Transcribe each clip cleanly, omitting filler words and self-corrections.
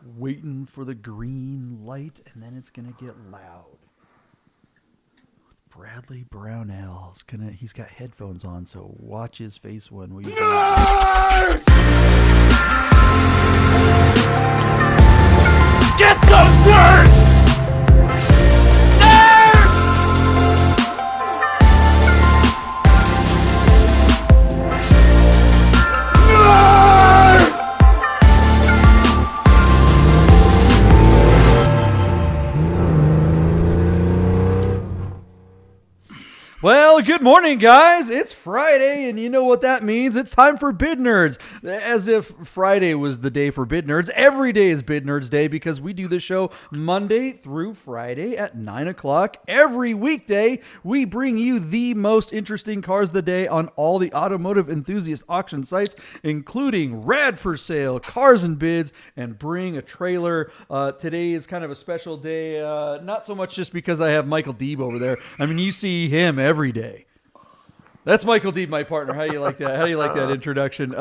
Waiting for the green light, and then it's gonna get loud. Bradley Brownell is gonna. He's got headphones on, so watch his face when we. Get those words! Well, good morning, guys. It's Friday, and you know what that means. It's time for Bid Nerds. As if Friday was the day for Bid Nerds. Every day is Bid Nerds Day because we do this show Monday through Friday at 9 o'clock. Every weekday, we bring you the most interesting cars of the day on all the automotive enthusiast auction sites, including Rad for Sale, Cars and Bids, and Bring a Trailer. Today is kind of a special day, not so much just because I have Michael Deeb over there. I mean, you see him every day. That's Michael Deeb, my partner. How do you like that? How do you like that introduction?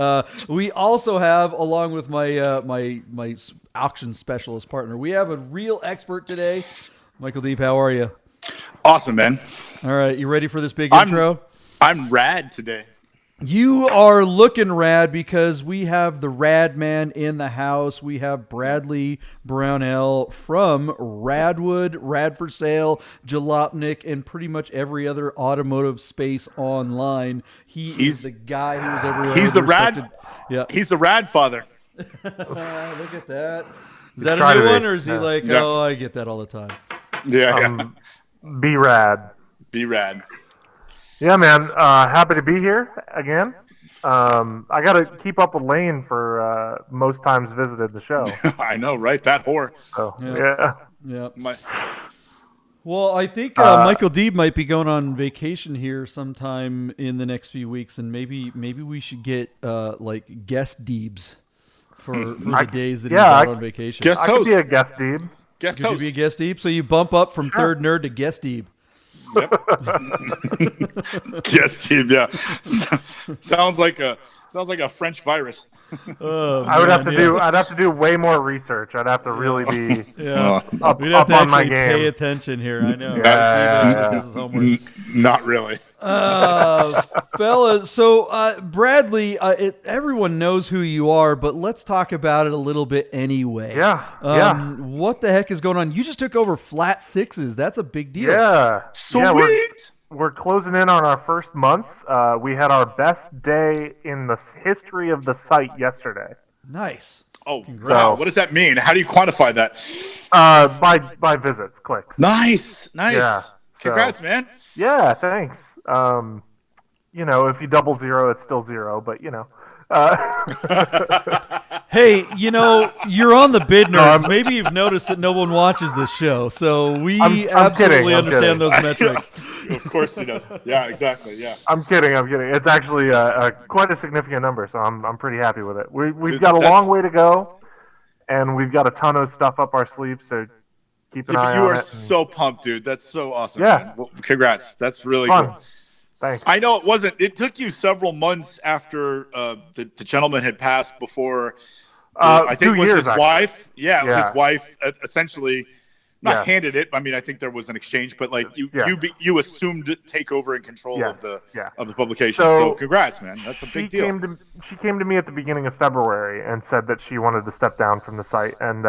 We also have, along with my my auction specialist partner, we have a real expert today. Michael Deeb, how are you? Awesome, man. All right, you ready for this big intro? I'm rad today. You are looking rad because we have the rad man in the house. We have Bradley Brownell from Radwood, Rad for Sale, Jalopnik, and pretty much every other automotive space online. He's the guy who's everywhere. He's the rad. Yeah, he's the rad father. Look at that. Is that a new one, or is he like, oh, I get that all the time? Yeah. Be rad. Be rad. Yeah, man. Happy to be here again. I got to keep up with Lane for most times visited the show. I know, right? That whore. So, yeah. My... Well, I think Michael Deeb might be going on vacation here sometime in the next few weeks, and maybe we should get like guest Deebs for the days that he's out on vacation. I could be a guest Deeb. Could you be a guest Deeb? So you bump up from third nerd to guest Deeb. Yep. Yes, Deeb. Yeah. Sounds like a French virus. I'd have to do way more research. I'd have to really be up We'd have to on my actually game. pay attention here. I know. Yeah. This is homework. Not really. Fellas, so Bradley, everyone knows who you are, but let's talk about it a little bit anyway. What the heck is going on? You just took over Flat Sixes. That's a big deal. Yeah. Sweet. Yeah, we're closing in on our first month. We had our best day in the history of the site yesterday. Nice. Oh, wow. What does that mean? How do you quantify that? By visits, clicks. Nice. Yeah. Congrats, man. Yeah, thanks. If you double zero, it's still zero, but Hey, you're on the Bid Nerds. Maybe you've noticed that no one watches this show, so we absolutely understand those metrics. Of course he does. Yeah, exactly. Yeah. I'm kidding. It's actually quite a significant number, so I'm pretty happy with it. We've got a long way to go, and we've got a ton of stuff up our sleeves, so keep an eye on it. You are so pumped, dude. That's so awesome. Yeah. Man. Well, congrats. That's really fun. Cool. Thanks. I know it wasn't. It took you several months after the gentleman had passed before. I think 2 it was years, his actually. wife. Yeah, his wife essentially not handed it. I mean, I think there was an exchange, but like you assumed takeover and control of the publication. So congrats, man. That's a big deal. She came to me at the beginning of February and said that she wanted to step down from the site, and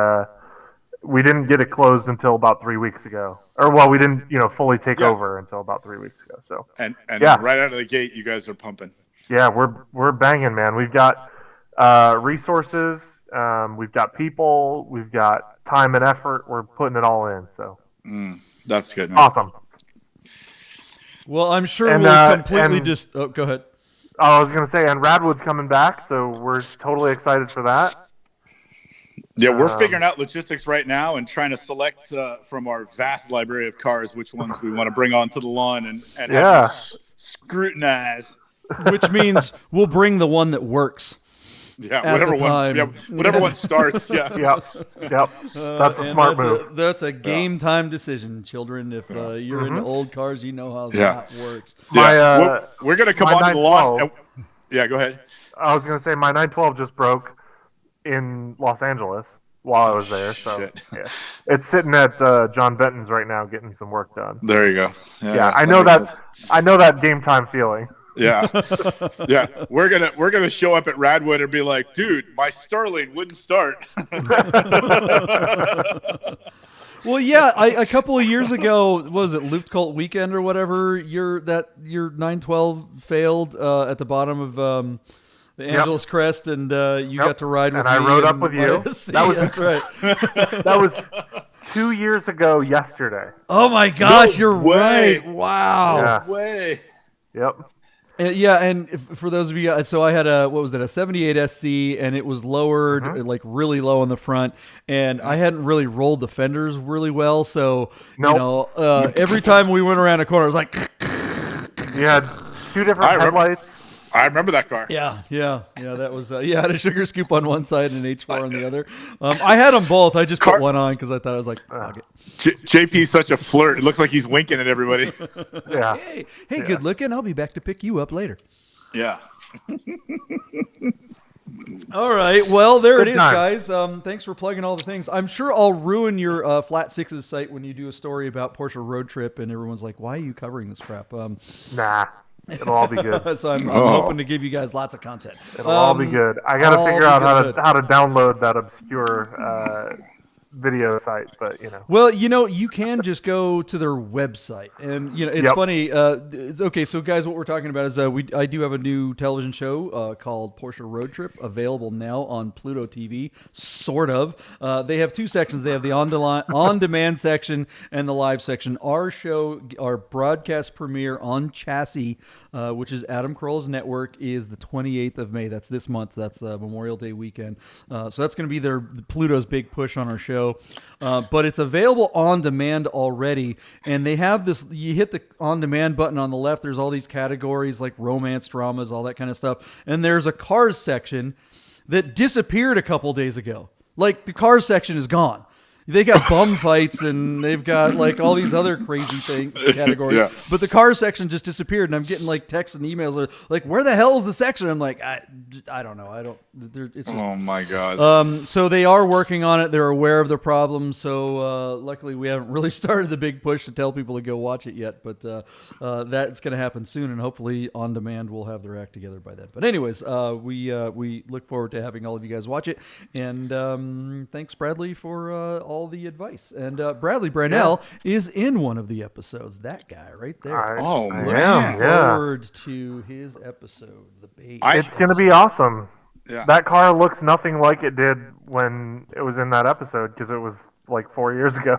we didn't get it closed until about 3 weeks ago. We didn't, fully take over until about 3 weeks ago. So and right out of the gate, you guys are pumping. Yeah, we're banging, man. We've got resources, we've got people, we've got time and effort. We're putting it all in. So that's good, man. Awesome. Well, I'm sure we'll completely just. Oh, go ahead. I was going to say, and Radwood's coming back, so we're totally excited for that. Yeah, we're figuring out logistics right now and trying to select from our vast library of cars which ones we want to bring onto the lawn and have scrutinize. Which means we'll bring the one that works. Yeah, whatever one starts. Yeah. Yep. That's a smart move. That's a game time decision, children. If you're into old cars, you know how that works. We're going to come onto the lawn. Yeah, go ahead. I was going to say my 912 just broke in Los Angeles. while I was there. So yeah, it's sitting at John Benton's right now, getting some work done. There you go. Yeah, I know that. I know that game time feeling. Yeah, yeah. We're gonna show up at Radwood and be like, dude, my Starling wouldn't start. Well, yeah, a couple of years ago, what was it, Luftkult Weekend or whatever? Your 912 failed at the bottom of the Angeles Crest, and you got to ride with me. And I rode up with you. That's right. That was 2 years ago yesterday. Oh my gosh, you're right! Wow. Yeah. Way. Yep. Yeah, and for those of you, so I had a 78 SC, and it was lowered, like really low on the front, and I hadn't really rolled the fenders really well, so every time we went around a corner, it was like. You had two different headlights. I remember that car. Yeah. That was I had a sugar scoop on one side and an H4 on the other. I had them both. I just put one on because I thought I was like, fuck it. JP's such a flirt. It looks like he's winking at everybody. Yeah. Hey, good looking. I'll be back to pick you up later. Yeah. All right. Well, there it is, guys. Thanks for plugging all the things. I'm sure I'll ruin your Flat Sixes site when you do a story about Porsche Road Trip, and everyone's like, "Why are you covering this crap?" Nah. It'll all be good. So I'm hoping to give you guys lots of content. It'll all be good. I got to figure out how to download that obscure video site, but Well, you can just go to their website, and it's funny. Okay, so guys, what we're talking about is I do have a new television show called Porsche Road Trip, available now on Pluto TV. Sort of. They have two sections. They have the on-demand section and the live section. Our show, our broadcast premiere on Chassis, which is Adam Kroll's network, is the 28th of May. That's this month. That's Memorial Day weekend. So that's going to be Pluto's big push on our show. But it's available on demand already, and they have this. You hit the on demand button on the left. There's all these categories like romance, dramas, all that kind of stuff. And there's a cars section that disappeared a couple days ago. Like the cars section is gone. They got bum fights and they've got like all these other crazy categories. Yeah. But the car section just disappeared, and I'm getting like texts and emails like, "Where the hell is the section?" I'm like, I don't know. It's just, oh my god. So they are working on it. They're aware of the problem. So luckily we haven't really started the big push to tell people to go watch it yet. But that's going to happen soon, and hopefully on demand we'll have their act together by then. But anyways, we look forward to having all of you guys watch it. And thanks, Bradley, for all the advice. And Bradley Brannell is in one of the episodes. That guy right there. Looking forward to his episode. It's going to be awesome. Yeah. That car looks nothing like it did when it was in that episode, because it was like 4 years ago.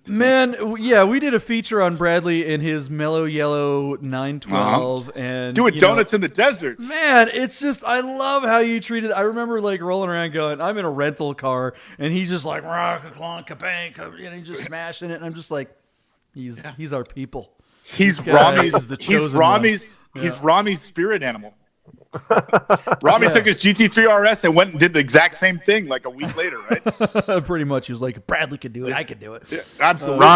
Man, yeah, we did a feature on Bradley in his mellow yellow 912 and doing donuts in the desert. Man, it's just, I love how you treated. I remember like rolling around going, I'm in a rental car, and he's just like rock a clonk a bank, and he's just smashing it, and I'm just like, he's our people. He's Rami's spirit animal. Rami took his GT3 RS and went and did the exact same thing like a week later, right? Pretty much. He was like, Bradley could do it, I could do it. Yeah, absolutely.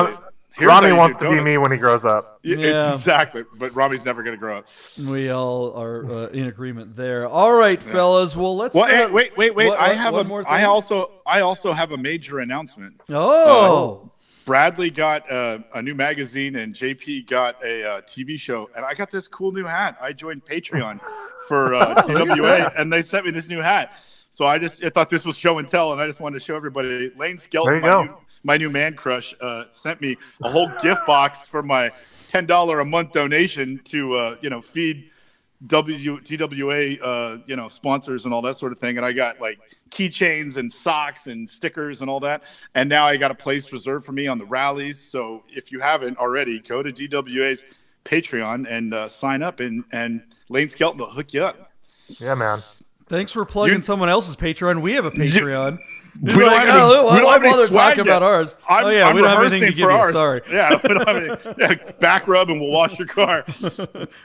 Rami wants to be me when he grows up. It's exactly, but Rami's never going to grow up. We all are in agreement there. All right, fellas. Well, let's. Well, wait. I also have a major announcement. Oh. Bradley got a new magazine, and JP got a TV show, and I got this cool new hat. I joined Patreon for TWA, and they sent me this new hat. So I thought this was show and tell, and I just wanted to show everybody. Lane Skelton, my new man crush, sent me a whole gift box for my $10 a month donation to feed TWA sponsors and all that sort of thing. And I got like keychains and socks and stickers and all that. And now I got a place reserved for me on the rallies. So if you haven't already, go to DWA's Patreon and sign up, and Lane Skelton will hook you up. Yeah, man. Thanks for plugging someone else's Patreon. We have a Patreon. We don't have any swag about ours. I'm we don't have rehearsing anything to give for you. ours. Sorry. Yeah, we don't have any. Yeah, back rub and we'll wash your car.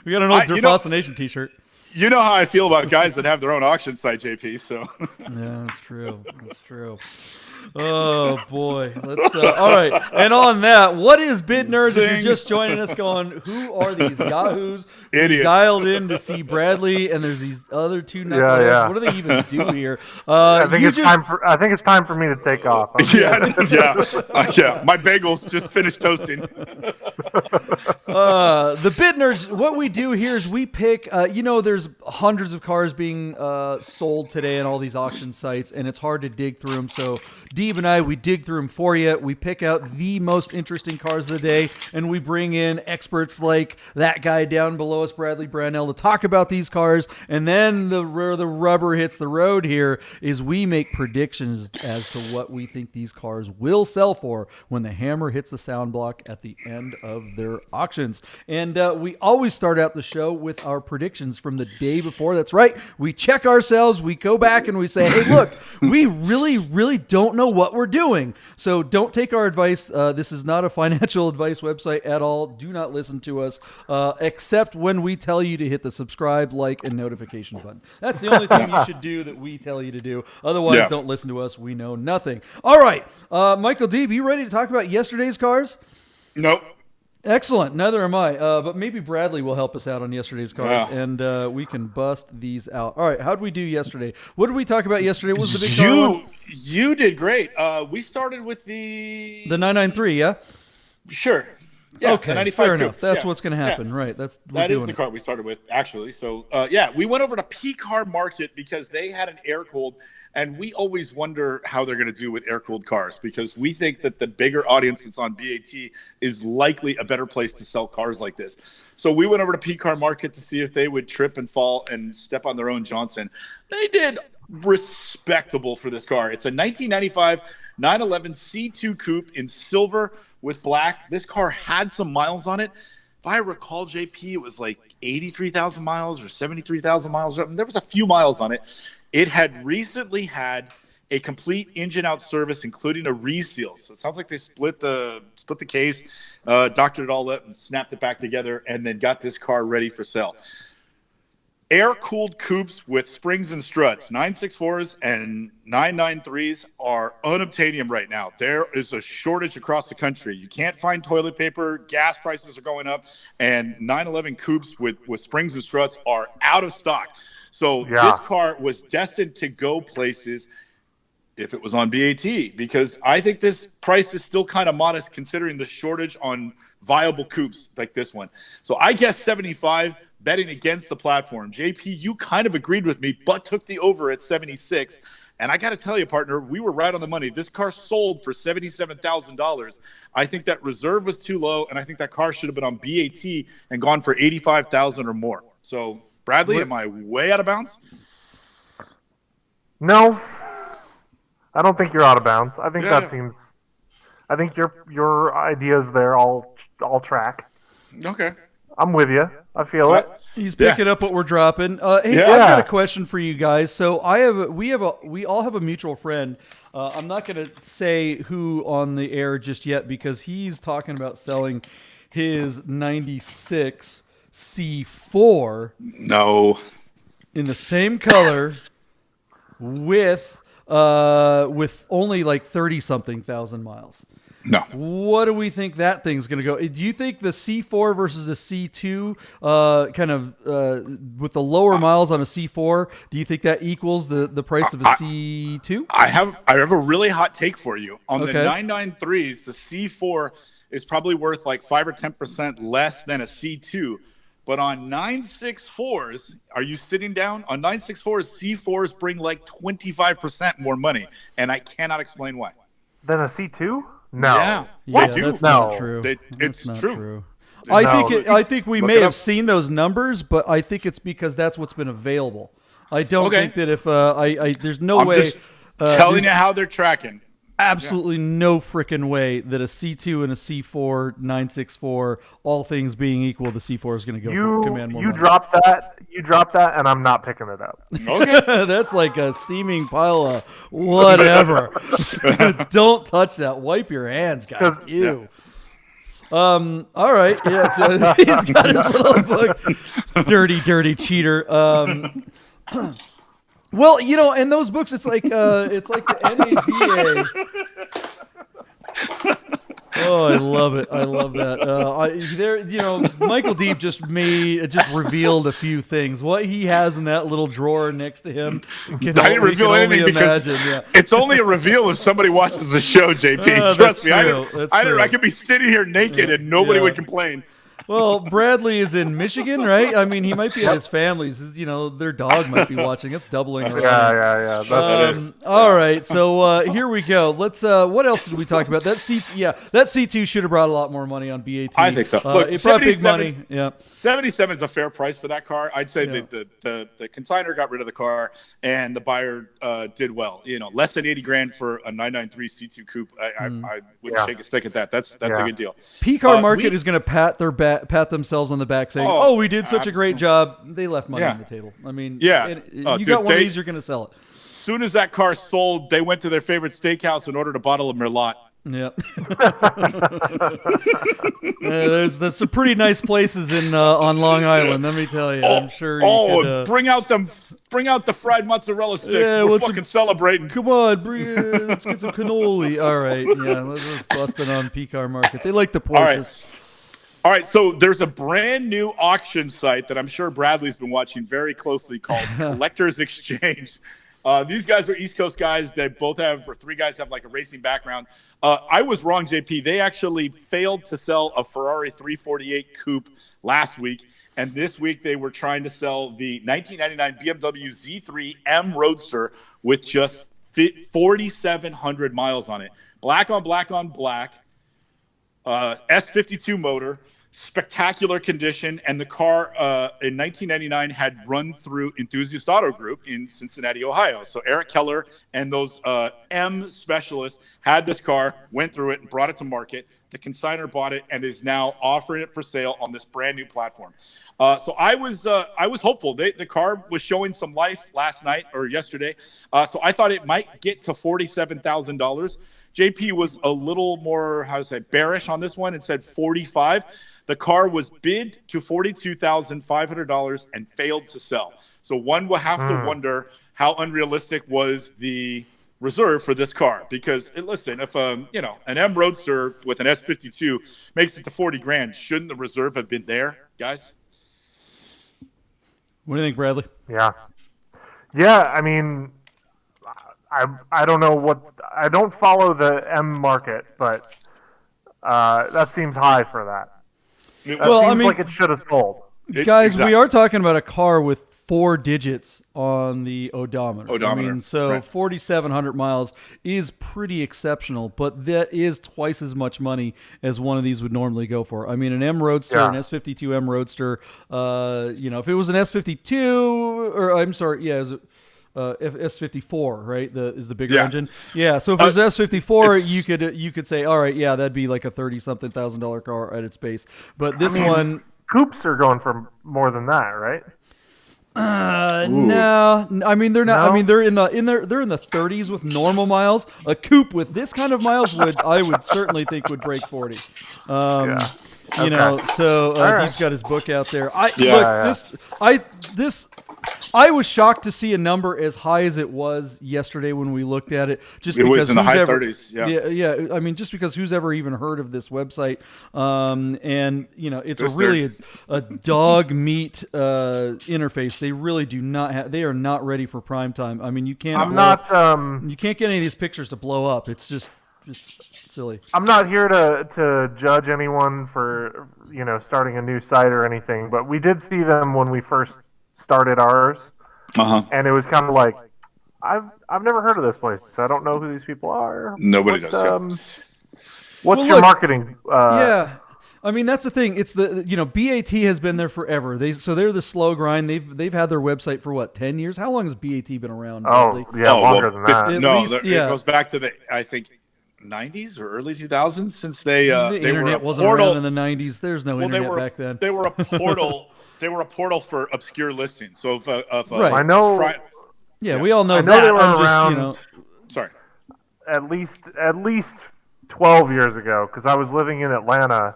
We got an old DeFossa Nation t-shirt. You know how I feel about guys that have their own auction site, JP. So yeah, that's true. That's true. Oh boy, let's. All right, and on that, what is Bid Nerds? If you're Zing. just joining us, going, who are these yahoos? who Idiots. dialed in to see Bradley, and there's these other two knuckleheads. yeah. What do they even do here? I think you it's just- time for me to take off. Yeah. My bagels just finished toasting. The Bid Nerds, what we do here is we pick, there's hundreds of cars being sold today on all these auction sites, and it's hard to dig through them. So Deeb and I, we dig through them for you. We pick out the most interesting cars of the day, and we bring in experts like that guy down below us, Bradley Brownell, to talk about these cars. And then where the rubber hits the road here is we make predictions as to what we think these cars will sell for when the hammer hits the sound block at the end of their auctions. And we always start out the show with our predictions from the day before. That's right. We check ourselves. We go back and we say, hey, look, we really don't know what we're doing. So don't take our advice. This is not a financial advice website at all. Do not listen to us, except when we tell you to hit the subscribe, like, and notification button. That's the only thing you should do that we tell you to do. Otherwise, don't listen to us. We know nothing. All right. Michael Deeb, you ready to talk about yesterday's cars? Nope. Excellent. Neither am I. But maybe Bradley will help us out on yesterday's cars, and we can bust these out. All right. How did we do yesterday? What did we talk about yesterday? What was the big car one? You did great. We started with the 993, yeah? Sure. Yeah, okay, the 95 fair enough. coupe. That's Yeah. what's going to happen, Yeah. right? That is the car we started with, actually. So, we went over to PCAR Market because they had an air-cooled, and we always wonder how they're going to do with air-cooled cars because we think that the bigger audience that's on BAT is likely a better place to sell cars like this. So we went over to PCAR Market to see if they would trip and fall and step on their own Johnson. They did respectable for this car. It's a 1995 911 C2 coupe in silver with black. This car had some miles on it. If I recall, JP, it was like 83,000 miles or 73,000 miles. There was a few miles on it. It had recently had a complete engine-out service, including a reseal. So it sounds like they split the case, doctored it all up, and snapped it back together, and then got this car ready for sale. Air-cooled coupes with springs and struts, 964s and 993s are unobtainium right now. There is a shortage across the country. You can't find toilet paper. Gas prices are going up, and 911 coupes with springs and struts are out of stock. So this car was destined to go places if it was on BAT, because I think this price is still kind of modest considering the shortage on viable coupes like this one. So I guess 75, betting against the platform. JP, you kind of agreed with me, but took the over at 76. And I got to tell you, partner, we were right on the money. This car sold for $77,000. I think that reserve was too low, and I think that car should have been on BAT and gone for $85,000 or more. So, Bradley, am I way out of bounds? No, I don't think you're out of bounds. I think that seems. I think your ideas there all track. Okay. I'm with you. I feel it. He's picking up what we're dropping. Hey, I've got a question for you guys. So we all have a mutual friend. I'm not going to say who on the air just yet because he's talking about selling his 96 C4. No. In the same color with only like 30-something thousand miles. No. What do we think that thing's going to go? Do you think the C4 versus the C2 with the lower miles on a C4, do you think that equals the price of a C2? I have a really hot take for you. On the 993s, the C4 is probably worth like 5 or 10% less than a C2. But on 964s, are you sitting down? On 964s, C4s bring like 25% more money, and I cannot explain why. Than a C2? No. Yeah, What? they do. That's not true. It's not true. I think we may have up. seen those numbers, but I think it's because that's what's been available. I don't think that if there's no way. I'm just telling you how they're tracking. Absolutely no freaking way that a C2 and a C4 964, all things being equal, the C4 is going to go for command more money. You drop that, and I'm not picking it up. Okay. That's like a steaming pile of whatever. Don't touch that. Wipe your hands, guys. Ew. All right. Yeah. So he's got his little book. Dirty cheater. Well, in those books, it's like the NADA. Oh, I love it. I love that. Michael Deeb just revealed a few things. What he has in that little drawer next to him. I didn't reveal anything because it's only a reveal if somebody watches the show, JP. Trust me. I could be sitting here naked and nobody would complain. Well, Bradley is in Michigan, right? I mean, he might be at his family's. Their dog might be watching. It's doubling around. Yeah. All right, so here we go. Let's. What else did we talk about? That C2 should have brought a lot more money on BAT. I think so. Look, it brought big money. Yeah, 77 is a fair price for that car. I'd say that the consignor got rid of the car and the buyer did well. Less than $80,000 for a 993 C2 coupe. I would shake a stick at that. That's a good deal. PCAR market is going to pat themselves on the back saying, "Oh, we did such a great job." They left money on the table. I mean, you got one of these, you're going to sell it. As soon as that car sold, they went to their favorite steakhouse and ordered a bottle of Merlot. Yeah. There's some pretty nice places on Long Island. Let me tell you. I'm sure. Bring out the fried mozzarella sticks. We're fucking celebrating. Come on, let's get some cannoli. All right, we're busting on PCAR market. They like the Porsches. All right, so there's a brand new auction site that I'm sure Bradley's been watching very closely called Collectors Exchange. These guys are East Coast guys. They both three guys have like a racing background. I was wrong, JP. They actually failed to sell a Ferrari 348 coupe last week. And this week they were trying to sell the 1999 BMW Z3 M Roadster with just 4,700 miles on it. Black on black on black. S52 motor, spectacular condition, and the car in 1999 had run through Enthusiast Auto Group in Cincinnati, Ohio. So Eric Keller and those M specialists had this car, went through it, and brought it to market. The consignor bought it and is now offering it for sale on this brand new platform. So I was hopeful. The car was showing some life last night or yesterday. So I thought it might get to $47,000. JP was a little more, bearish on this one and said 45. The car was bid to $42,500 and failed to sell. So one will have to wonder how unrealistic was the reserve for this car, because listen, if an M Roadster with an S52 makes it to $40,000, shouldn't the reserve have been there, guys? What do you think, Bradley? Yeah. I mean, I don't know I don't follow the M market, but that seems high for that. Seems like it should have sold. Guys, we are talking about a car with 4 digits on the odometer. I mean, so 4,700 miles is pretty exceptional, but that is twice as much money as one of these would normally go for. I mean, an M Roadster, an S52 M Roadster, if it was an S52, or I'm sorry, S54, right? Is the bigger engine? Yeah. So if it was S54, you could say, all right, that'd be like a $30,000 car at its base. But this one, coupes are going for more than that, right? No. I mean, they're not. No? I mean, they're in the 30s with normal miles. A coupe with this kind of miles I would certainly think would break 40. So Deep's got his book out there. I was shocked to see a number as high as it was yesterday when we looked at it. It was in the high 30s. Yeah. I mean, just because who's ever even heard of this website? It's really a dog meat interface. They really do not have. They are not ready for prime time. I mean, you can't. You can't get any of these pictures to blow up. It's silly. I'm not here to judge anyone for starting a new site or anything, but we did see them when we first started ours, and it was kind of like, I've never heard of this place. I don't know who these people are. Nobody does. What's your marketing? I mean, that's the thing. It's BAT has been there forever. They're the slow grind. They've had their website for 10 years. How long has BAT been around? Longer than that. It goes back to the 90s or early 2000s since the internet wasn't around in the 90s. There's no internet back then. They were a portal. They were a portal for obscure listings. So I know. We all know that. They were around. Sorry. At least 12 years ago, because I was living in Atlanta,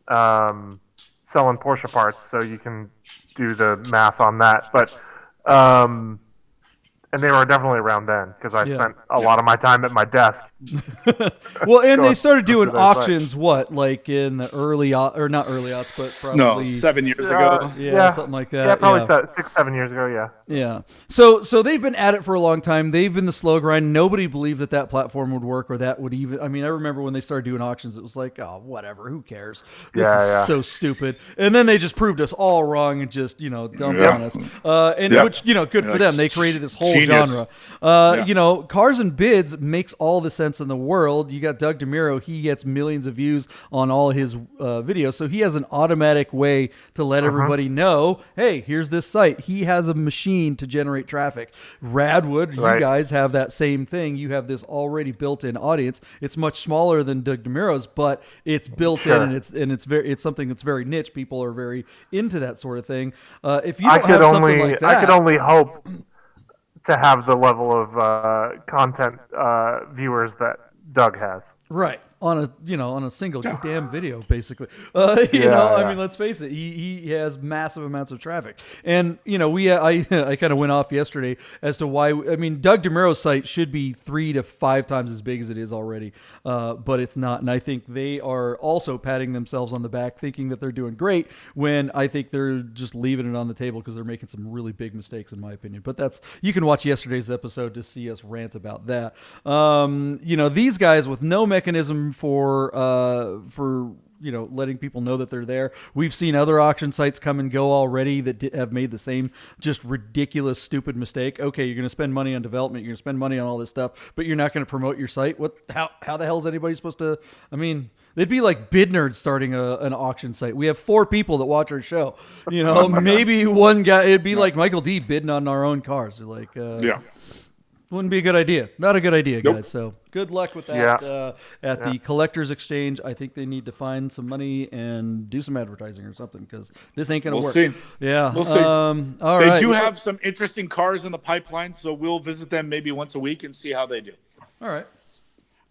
selling Porsche parts. So you can do the math on that. But And they were definitely around then because I Yeah. spent a lot of my time at my desk. Well, and they Go started doing to their site. auctions, like in the or not early aughts, but No, probably 7 years ago. yeah, something like that. Yeah, probably 6-7 years ago. Yeah. Yeah. So they've been at it for a long time. They've been the slow grind. Nobody believed that platform would work or that would even. I mean, I remember when they started doing auctions, it was like, oh, whatever, who cares? This is so stupid. And then they just proved us all wrong and just dumped on us. Which good for them. They created this whole genre. Cars and Bids makes all the sense in the world. You got Doug DeMuro. He gets millions of views on all his videos, so he has an automatic way to let everybody know, hey, here's this site. He has a machine to generate traffic. Radwood, you guys have that same thing. You have this already built-in audience. It's much smaller than Doug DeMuro's, but it's built in, and it's something that's very niche. People are very into that sort of thing. If you don't have something like that, I could only hope to have the level of content viewers that Doug has. Right. On a single damn video, basically. I mean, let's face it. He has massive amounts of traffic, and I kind of went off yesterday as to why. I mean, Doug DeMuro's site should be 3 to 5 times as big as it is already, but it's not. And I think they are also patting themselves on the back, thinking that they're doing great, when I think they're just leaving it on the table because they're making some really big mistakes, in my opinion. But you can watch yesterday's episode to see us rant about that. These guys with no mechanism for letting people know that they're there. We've seen other auction sites come and go already that have made the same just ridiculous, stupid mistake. Okay, you're going to spend money on development, you're going to spend money on all this stuff, but you're not going to promote your site. How the hell is anybody supposed to? I mean, it'd be like Bid Nerds starting an auction site. We have 4 people that watch our show. Maybe one guy. It'd be like Michael Deeb bidding on our own cars. They're like, wouldn't be a good idea. It's not a good idea, guys. So good luck with that at the Collectors Exchange. I think they need to find some money and do some advertising or something, because this ain't going to work. We'll see. Yeah. We'll see. All they right. do have some interesting cars in the pipeline, so we'll visit them maybe once a week and see how they do. All right.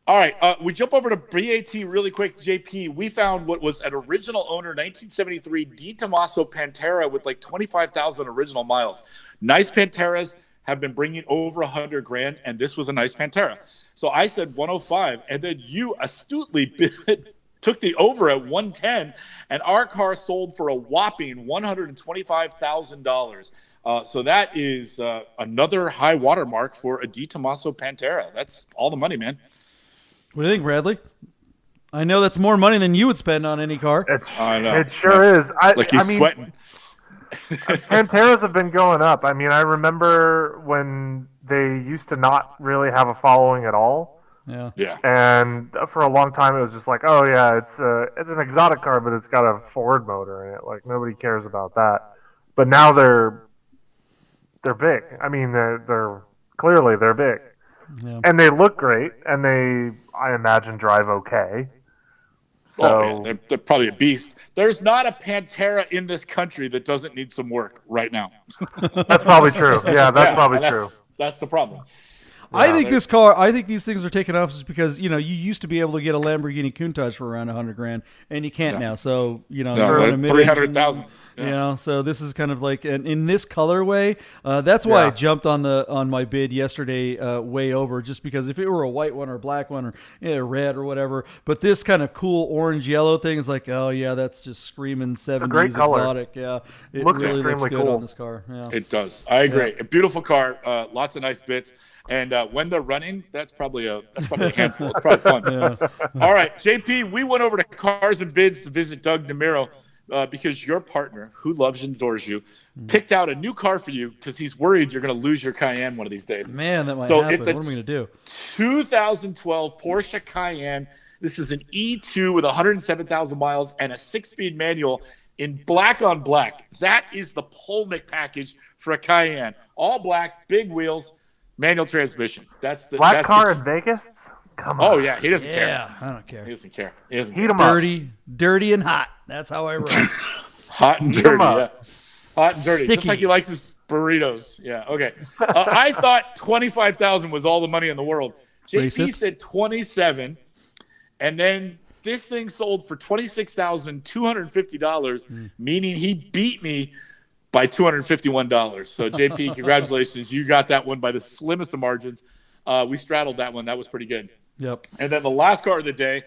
All right, we jump over to BAT really quick, JP. We found what was an original owner, 1973 Di Tommaso Pantera with like 25,000 original miles. Nice Panteras have been bringing over $100,000, and this was a nice Pantera. So I said 105, and then you astutely took the over at 110, and our car sold for a whopping $125,000. So that is another high watermark for a Di Tommaso Pantera. That's all the money, man. What do you think, Bradley? I know that's more money than you would spend on any car. I know. It sure is. He's sweating. Panteras have been going up. I mean, I remember when they used to not really have a following at all. Yeah. And for a long time, it was just like, oh yeah, it's an exotic car, but it's got a Ford motor in it. Like, nobody cares about that. But now they're big. I mean, they're clearly big, and they look great, and I imagine drive okay. So, they're probably a beast. There's not a Pantera in this country that doesn't need some work right now. That's probably true. Yeah, that's probably true. That's the problem. I think these things are taking off just because, you used to be able to get a Lamborghini Countach for around $100,000, and you can't now. So, $300,000. So this is kind of like, and in this colorway, that's why I jumped on my bid yesterday way over, just because if it were a white one or a black one or red or whatever, but this kind of cool orange yellow thing is like, oh yeah, that's just screaming 70s exotic. Yeah, it really looks good on this car. Yeah, it does. I agree. A beautiful car, lots of nice bits. And when they're running, that's probably a handful. It's probably fun. All right, JP, we went over to Cars and Bids to visit Doug DeMuro because your partner, who loves and adores you, picked out a new car for you because he's worried you're going to lose your Cayenne one of these days. Man, that might happen. It's what am I going to do? 2012 Porsche Cayenne. This is an E2 with 107,000 miles and a 6-speed manual in black on black. That is the Polnik package for a Cayenne. All black, big wheels. Manual transmission. That's the black car in Vegas. Come on. Oh yeah, he doesn't care. Yeah, I don't care. He doesn't care. Heat 'em dirty and hot. That's how I roll. Hot and dirty. Yeah. Hot and dirty. Sticky. Just like he likes his burritos. Yeah. Okay. I thought 25,000 was all the money in the world. JP said 27, and then this thing sold for $26,250, meaning he beat me by $251. So JP, congratulations. You got that one by the slimmest of margins. We straddled that one. That was pretty good. Yep. And then the last car of the day,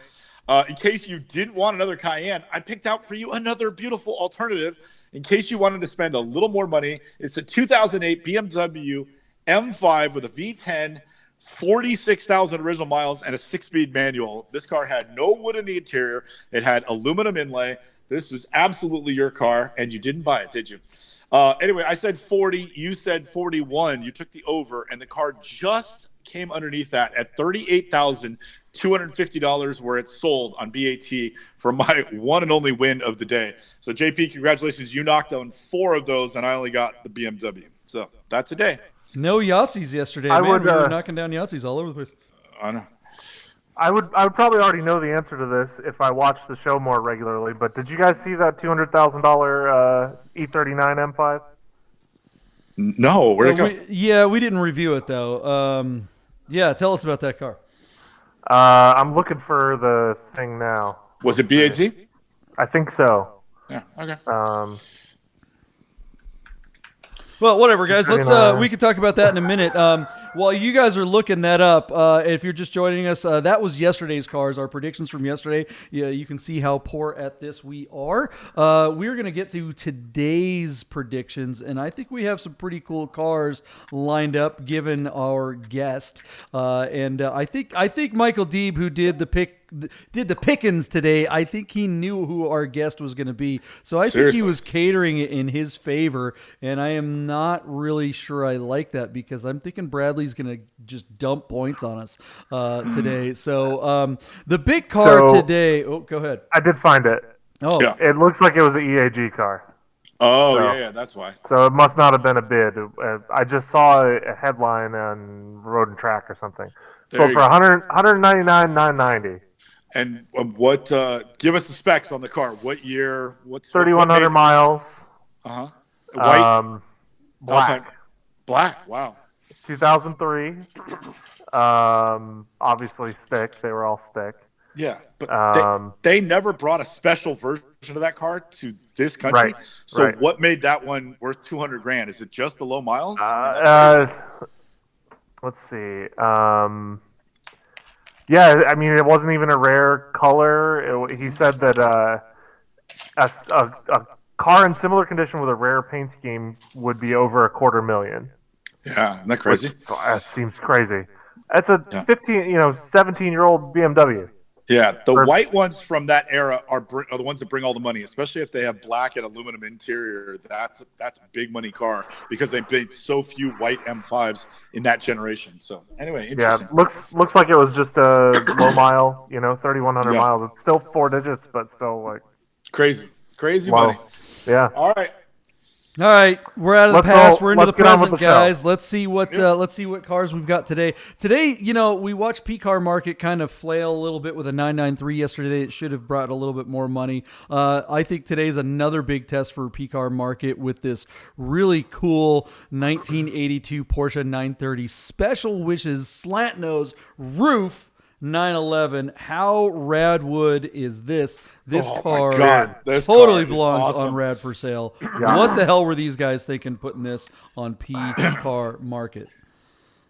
in case you didn't want another Cayenne, I picked out for you another beautiful alternative. In case you wanted to spend a little more money, it's a 2008 BMW M5 with a V10, 46,000 original miles, and a 6-speed manual. This car had no wood in the interior. It had aluminum inlay. This was absolutely your car, and you didn't buy it, did you? Anyway, I said 40. You said 41. You took the over, and the car just came underneath that at $38,250 where it sold on BAT for my one and only win of the day. So, JP, congratulations. You knocked on 4 of those, and I only got the BMW. So that's a day. No Yahtzees yesterday, man. We were knocking down Yahtzees all over the place. I know. I would probably already know the answer to this if I watched the show more regularly, but did you guys see that $200,000 E39 M5? No, where'd it go? We didn't review it, though. Yeah, tell us about that car. I'm looking for the thing now. Was it BAT? I think so. Yeah, okay. Well, whatever, guys. Let's we can talk about that in a minute. While you guys are looking that up, if you're just joining us, that was yesterday's cars, our predictions from yesterday. Yeah, you can see how poor at this we are. We're going to get to today's predictions, and I think we have some pretty cool cars lined up given our guest. And I think Michael Deeb, who did the pickings today, I think he knew who our guest was going to be. So I think he was catering it in his favor, and I am not really sure I like that because I'm thinking Bradley's going to just dump points on us today. So the big car today. Oh, go ahead. I did find it. Oh, yeah. It looks like it was an EAG car. Oh, yeah, that's why. So it must not have been a bid. I just saw a headline on Road and Track or something. So for $199,990. And what? Give us the specs on the car. What year? What's 3,100 miles. White. Black. Black. Wow. 2003. Obviously stick. They were all stick. Yeah, but they never brought a special version of that car to this country. Right. So what made that one worth $200,000? Is it just the low miles? Let's see. Yeah, I mean, it wasn't even a rare color. He said that a car in similar condition with a rare paint scheme would be over $250,000. Yeah, isn't that crazy? That seems crazy. That's a 17-year-old BMW. Yeah, the white ones from that era are the ones that bring all the money, especially if they have black and aluminum interior. That's a big money car because they made so few white M5s in that generation. So anyway, interesting. Yeah, looks like it was just a low mile, 3,100 miles. It's still 4 digits, but still like crazy money. Yeah. All right. All right, we're out of the past. We're into the present, guys. Show. Let's see what cars we've got today. Today, we watched PCAR market kind of flail a little bit with a 993 yesterday. It should have brought a little bit more money. I think today's another big test for PCAR market with this really cool 1982 Porsche 930 Special Wishes slant nose roof 911. How rad wood is this? This car totally belongs on Rad for Sale. Yeah. What the hell were these guys thinking putting this on PCAR market?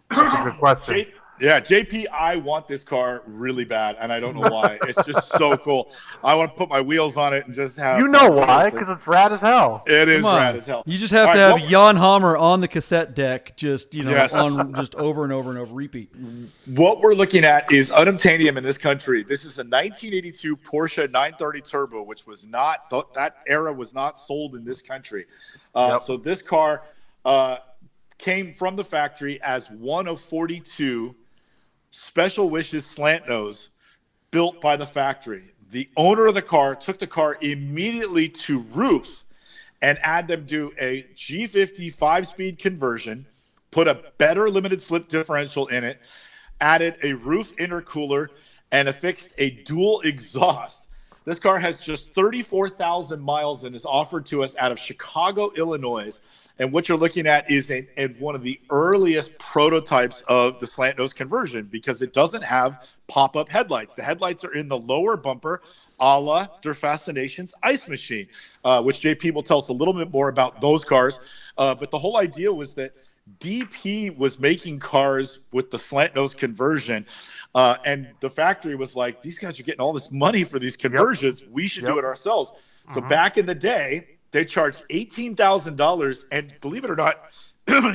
That's a good question. JP, I want this car really bad, and I don't know why. It's just so cool. I want to put my wheels on it and just have. You know why? Because it's rad as hell. It is rad as hell. You just have to have Jan Hammer on the cassette deck, just on just over and over and over, repeat. What we're looking at is unobtainium in this country. This is a 1982 Porsche 930 Turbo, which was not that era was not sold in this country. So this car came from the factory as one of 42. Special Wishes slant nose built by the factory. The owner of the car took the car immediately to Ruth and had them do a G50 5-speed conversion, put a better limited slip differential in it, added a roof intercooler, and affixed a dual exhaust. This car has just 34,000 miles and is offered to us out of Chicago, Illinois. And what you're looking at is one of the earliest prototypes of the slant nose conversion because it doesn't have pop-up headlights. The headlights are in the lower bumper a la Der Fascinations Ice Machine, which JP will tell us a little bit more about those cars. But the whole idea was that DP was making cars with the slant nose conversion, and the factory was like, these guys are getting all this money for these conversions. Yep. We should do it ourselves. So back in the day, they charged $18,000, and believe it or not,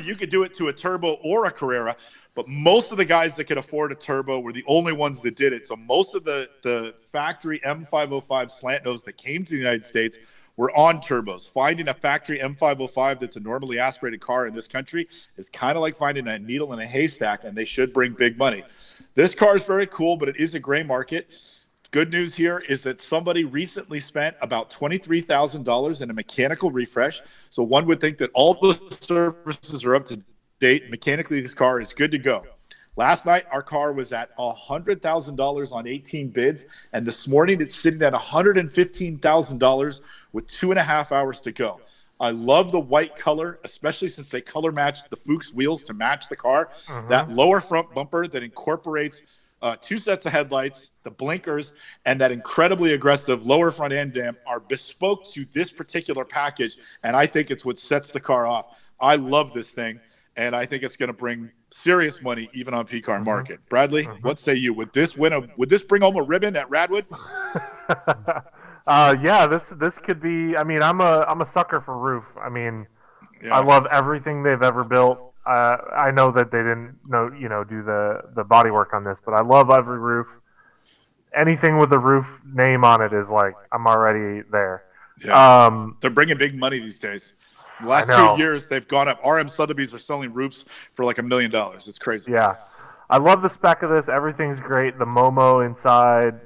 you could do it to a turbo or a Carrera. But most of the guys that could afford a turbo were the only ones that did it. So most of the factory M505 slant nose that came to the United States were on turbos. Finding a factory M505 that's a normally aspirated car in this country is kind of like finding a needle in a haystack, and they should bring big money. This car is very cool, but it is a gray market. Good news here is that somebody recently spent about $23,000 in a mechanical refresh. So one would think that all the services are up to date. Mechanically, this car is good to go. Last night, our car was at $100,000 on 18 bids, and this morning it's sitting at $115,000 with 2.5 hours to go. I love the white color, especially since they color matched the Fuchs wheels to match the car. That lower front bumper that incorporates 2 sets of headlights, the blinkers, and that incredibly aggressive lower front end dam are bespoke to this particular package, and I think it's what sets the car off. I love this thing, and I think it's going to bring serious money even on PCAR market. Bradley, what say you? Would this bring home a ribbon at Radwood? Yeah, this could be. I mean, I'm a sucker for roof. I mean, I love everything they've ever built. I know that they didn't do the body work on this, but I love every roof. Anything with a roof name on it is like, I'm already there. Yeah. They're bringing big money these days. The last 2 years, they've gone up. RM Sotheby's are selling roofs for like $1 million. It's crazy. Yeah. I love the spec of this. Everything's great. The Momo inside,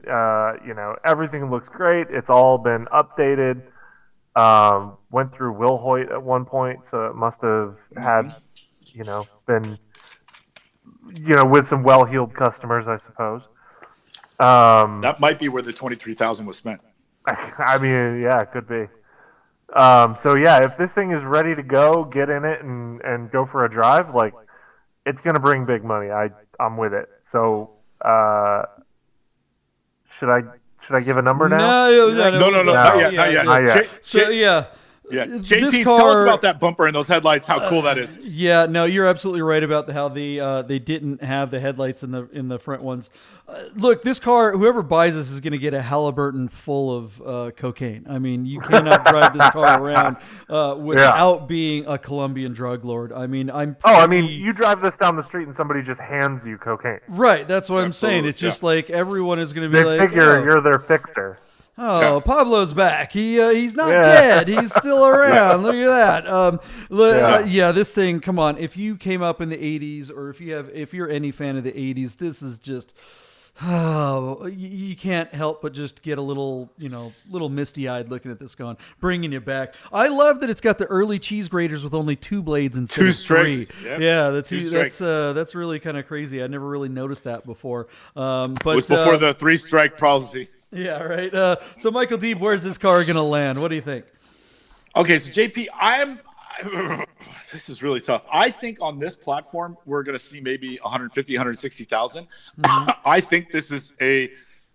everything looks great. It's all been updated. Went through Will Hoyt at one point, so it must have had, been, with some well-heeled customers, I suppose. That might be where the $23,000 was spent. I mean, yeah, it could be. If this thing is ready to go, get in it and go for a drive, like, it's going to bring big money. I'm with it. So, should I give a number now? No, not yet. Yeah, JP, tell us about that bumper and those headlights. How cool that is. Yeah, no, you're absolutely right about how they didn't have the headlights in the front ones. Look, this car, whoever buys this is going to get a Halliburton full of cocaine. I mean, you cannot drive this car around without being a Colombian drug lord. I mean, you drive this down the street and somebody just hands you cocaine. Right, that's what I'm saying. It's just like everyone is going to be they figure you're their fixer. Oh, Pablo's back. He's not dead. He's still around. Look at that. This thing. Come on. If you came up in the '80s, or if you're any fan of the '80s, this is just. You can't help but just get a little misty-eyed looking at this going, bringing you back. I love that it's got the early cheese graters with only 2 blades instead of 3. Yep. Yeah, the two that's really kind of crazy. I never really noticed that before. But it was before the 3-strike policy. Yeah, right. So Michael Deeb, where's this car going to land? What do you think? Okay, so JP, this is really tough. I think on this platform, we're going to see maybe 150, 160,000. I think this is a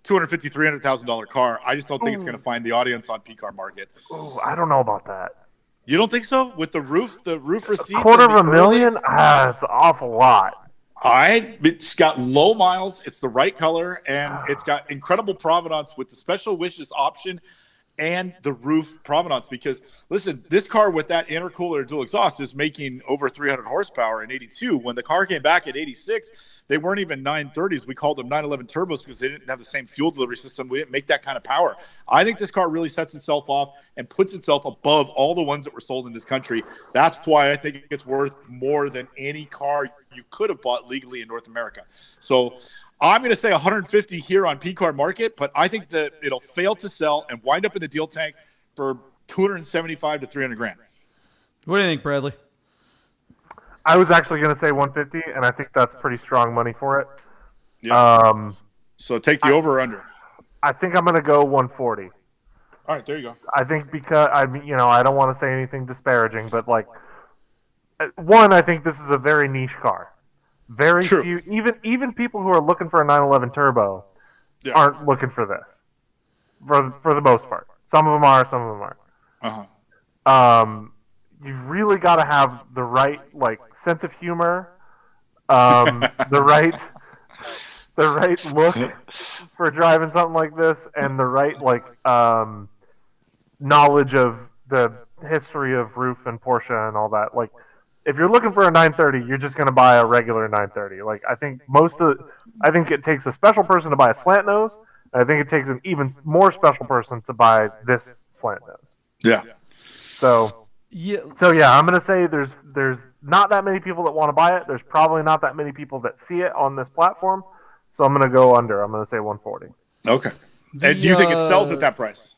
$250,000, $300,000 car. I just don't think it's going to find the audience on PCAR market. Oh, I don't know about that. You don't think so? With the roof receipts? $250,000? That's an awful lot. It's got low miles. It's the right color, and it's got incredible provenance with the special wishes option and the roof provenance. Because listen, this car with that intercooler dual exhaust is making over 300 horsepower in 82. When the car came back at 86, they weren't even 930s. We called them 911 turbos because they didn't have the same fuel delivery system. We didn't make that kind of power. I think this car really sets itself off and puts itself above all the ones that were sold in this country. That's why I think it's worth more than any car you could have bought legally in North America. So I'm going to say 150 here on PCAR market, but I think that it'll fail to sell and wind up in the deal tank for 275 to 300 grand. What do you think, Bradley? I was actually going to say 150, and I think that's pretty strong money for it. Yeah. So take the over or under. I think I'm going to go 140. All right, there you go. I think because I don't want to say anything disparaging, but like, one, I think this is a very niche car. Very True. few, even people who are looking for a 911 turbo aren't looking for this. for the most part. Some of them are, some of them aren't. You've really got to have the right sense of humor, the right look for driving something like this, and the right knowledge of the history of roof and Porsche and all that. If you're looking for a 930, you're just going to buy a regular 930. I think it takes a special person to buy a slant nose. And I think it takes an even more special person to buy this slant nose. Yeah. So I'm going to say there's not that many people that want to buy it. There's probably not that many people that see it on this platform. So I'm going to go under. I'm going to say 140. Okay. And do you think it sells at that price?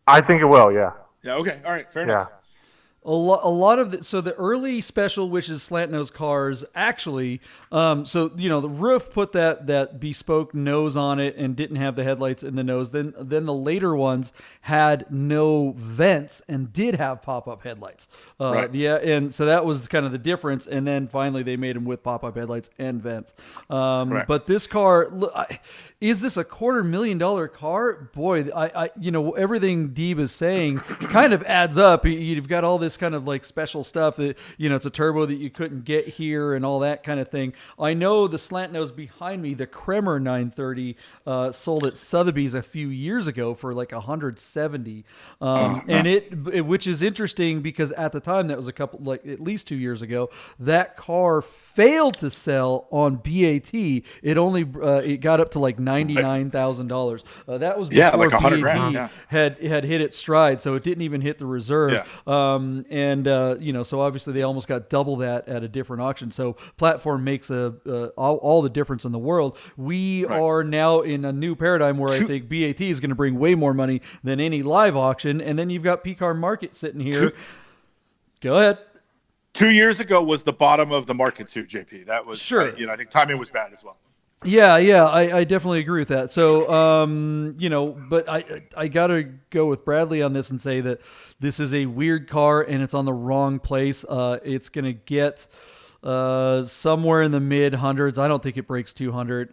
I think it will, yeah. Yeah, okay. All right, fair enough. A lot of the early Special Wishes slant nose cars actually, the roof put that bespoke nose on it and didn't have the headlights in the nose. Then the later ones had no vents and did have pop-up headlights. Right. Yeah, and so that was kind of the difference. And then finally they made them with pop-up headlights and vents. But this car, is this a $250,000 car? Boy, I everything Deeb is saying kind of adds up. You've got all this kind of special stuff that, it's a turbo that you couldn't get here and all that kind of thing. I know the slant nose behind me, the Kremer 930, sold at Sotheby's a few years ago for $170. And it which is interesting because at the time, that was at least 2 years ago, that car failed to sell on BAT. It only, it got up to $99,000. That was before BAT had hit its stride. So it didn't even hit the reserve. Yeah. So obviously they almost got double that at a different auction. So platform makes all the difference in the world. We are now in a new paradigm where I think BAT is going to bring way more money than any live auction. And then you've got PCAR Market sitting here. Go ahead. 2 years ago was the bottom of the market suit, JP. That was sure. I think timing was bad as well. Yeah, I definitely agree with that. So, but I got to go with Bradley on this and say that this is a weird car and it's on the wrong place. It's going to get somewhere in the mid hundreds. I don't think it breaks 200.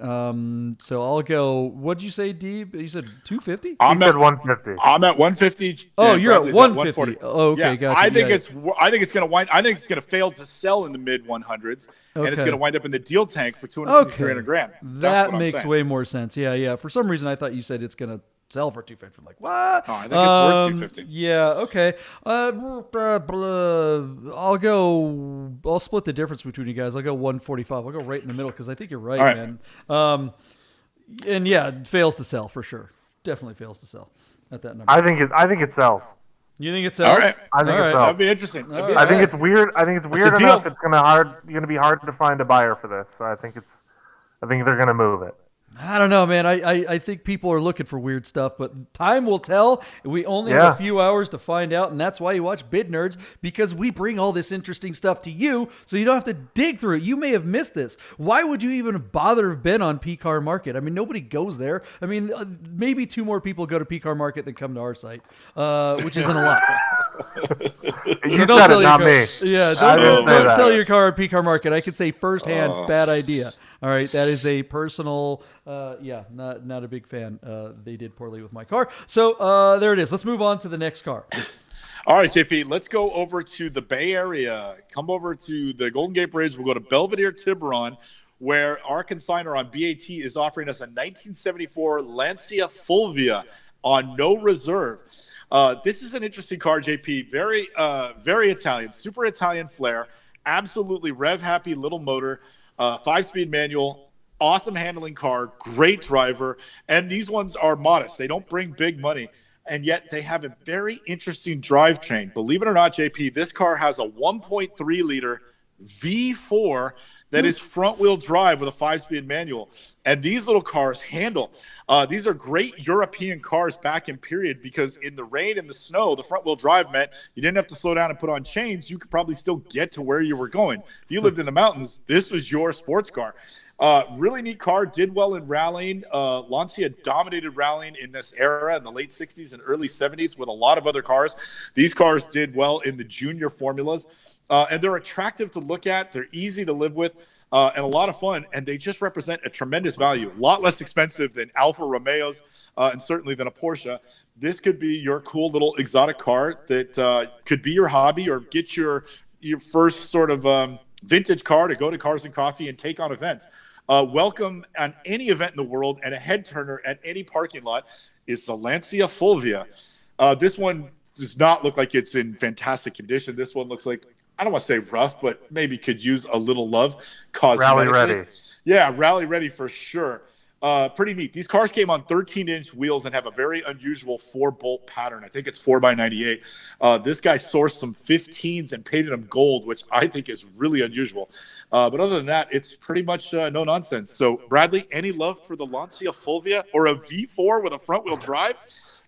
So I'll go. What'd you say, Deeb? You said 250? I'm at 150. I'm at 150. Oh, you're at 150. Oh, okay, gotcha. I think it's going to fail to sell in the mid 100s, and it's going to wind up in the deal tank for 250, $300 grand. That makes way more sense. Yeah. For some reason, I thought you said it's going to sell for 250. I'm like, what? Oh, I think it's worth 250. Yeah, okay. I'll split the difference between you guys. I'll go 145. I'll go right in the middle because I think you're right, man. And yeah, it fails to sell for sure. Definitely fails to sell at that number. I think it sells. You think it sells? All right. I think it sells. That'd be interesting. I think it's weird. I think it's weird enough. It's going to be hard to find a buyer for this. So I think they're going to move it. I don't know, man. I think people are looking for weird stuff, but time will tell. We only have a few hours to find out, and that's why you watch Bid Nerds, because we bring all this interesting stuff to you, so you don't have to dig through it. You may have missed this. Why would you even bother have been on PCAR Market? I mean, nobody goes there. I mean, maybe 2 more people go to PCAR Market than come to our site, which isn't a lot. You said it, not me. Yeah, don't sell your car at PCAR Market. I could say firsthand, bad idea. All right, that is a personal, not a big fan. They did poorly with my car. So there it is. Let's move on to the next car. All right, JP, let's go over to the Bay Area. Come over to the Golden Gate Bridge. We'll go to Belvedere, Tiburon, where our consignor on BAT is offering us a 1974 Lancia Fulvia on no reserve. This is an interesting car, JP. Very, very Italian, super Italian flair. Absolutely rev-happy little motor. 5-speed manual, awesome handling car, great driver, and these ones are modest. They don't bring big money, and yet they have a very interesting drivetrain. Believe it or not, JP, this car has a 1.3-liter V4 that is front-wheel drive with a 5-speed manual, and these little cars handle. These are great European cars back in period because in the rain and the snow, the front-wheel drive meant you didn't have to slow down and put on chains. You could probably still get to where you were going. If you lived in the mountains, this was your sports car. Really neat car, did well in rallying. Lancia dominated rallying in this era in the late 60s and early 70s with a lot of other cars. These cars did well in the junior formulas, and they're attractive to look at. They're easy to live with. and a lot of fun, and they just represent a tremendous value. A lot less expensive than Alfa Romeos, and certainly than a Porsche. This could be your cool little exotic car that could be your hobby or get your first sort of vintage car to go to Cars and Coffee and take on events. Welcome on any event in the world, and a head turner at any parking lot is the Lancia Fulvia. This one does not look like it's in fantastic condition. This one looks like, I don't want to say rough, but maybe could use a little love. Rally ready. Yeah, rally ready for sure. Pretty neat. These cars came on 13-inch wheels and have a very unusual 4-bolt pattern. I think it's 4x98. This guy sourced some 15s and painted them gold, which I think is really unusual. But other than that, it's pretty much no nonsense. So, Bradley, any love for the Lancia Fulvia or a V4 with a front-wheel drive?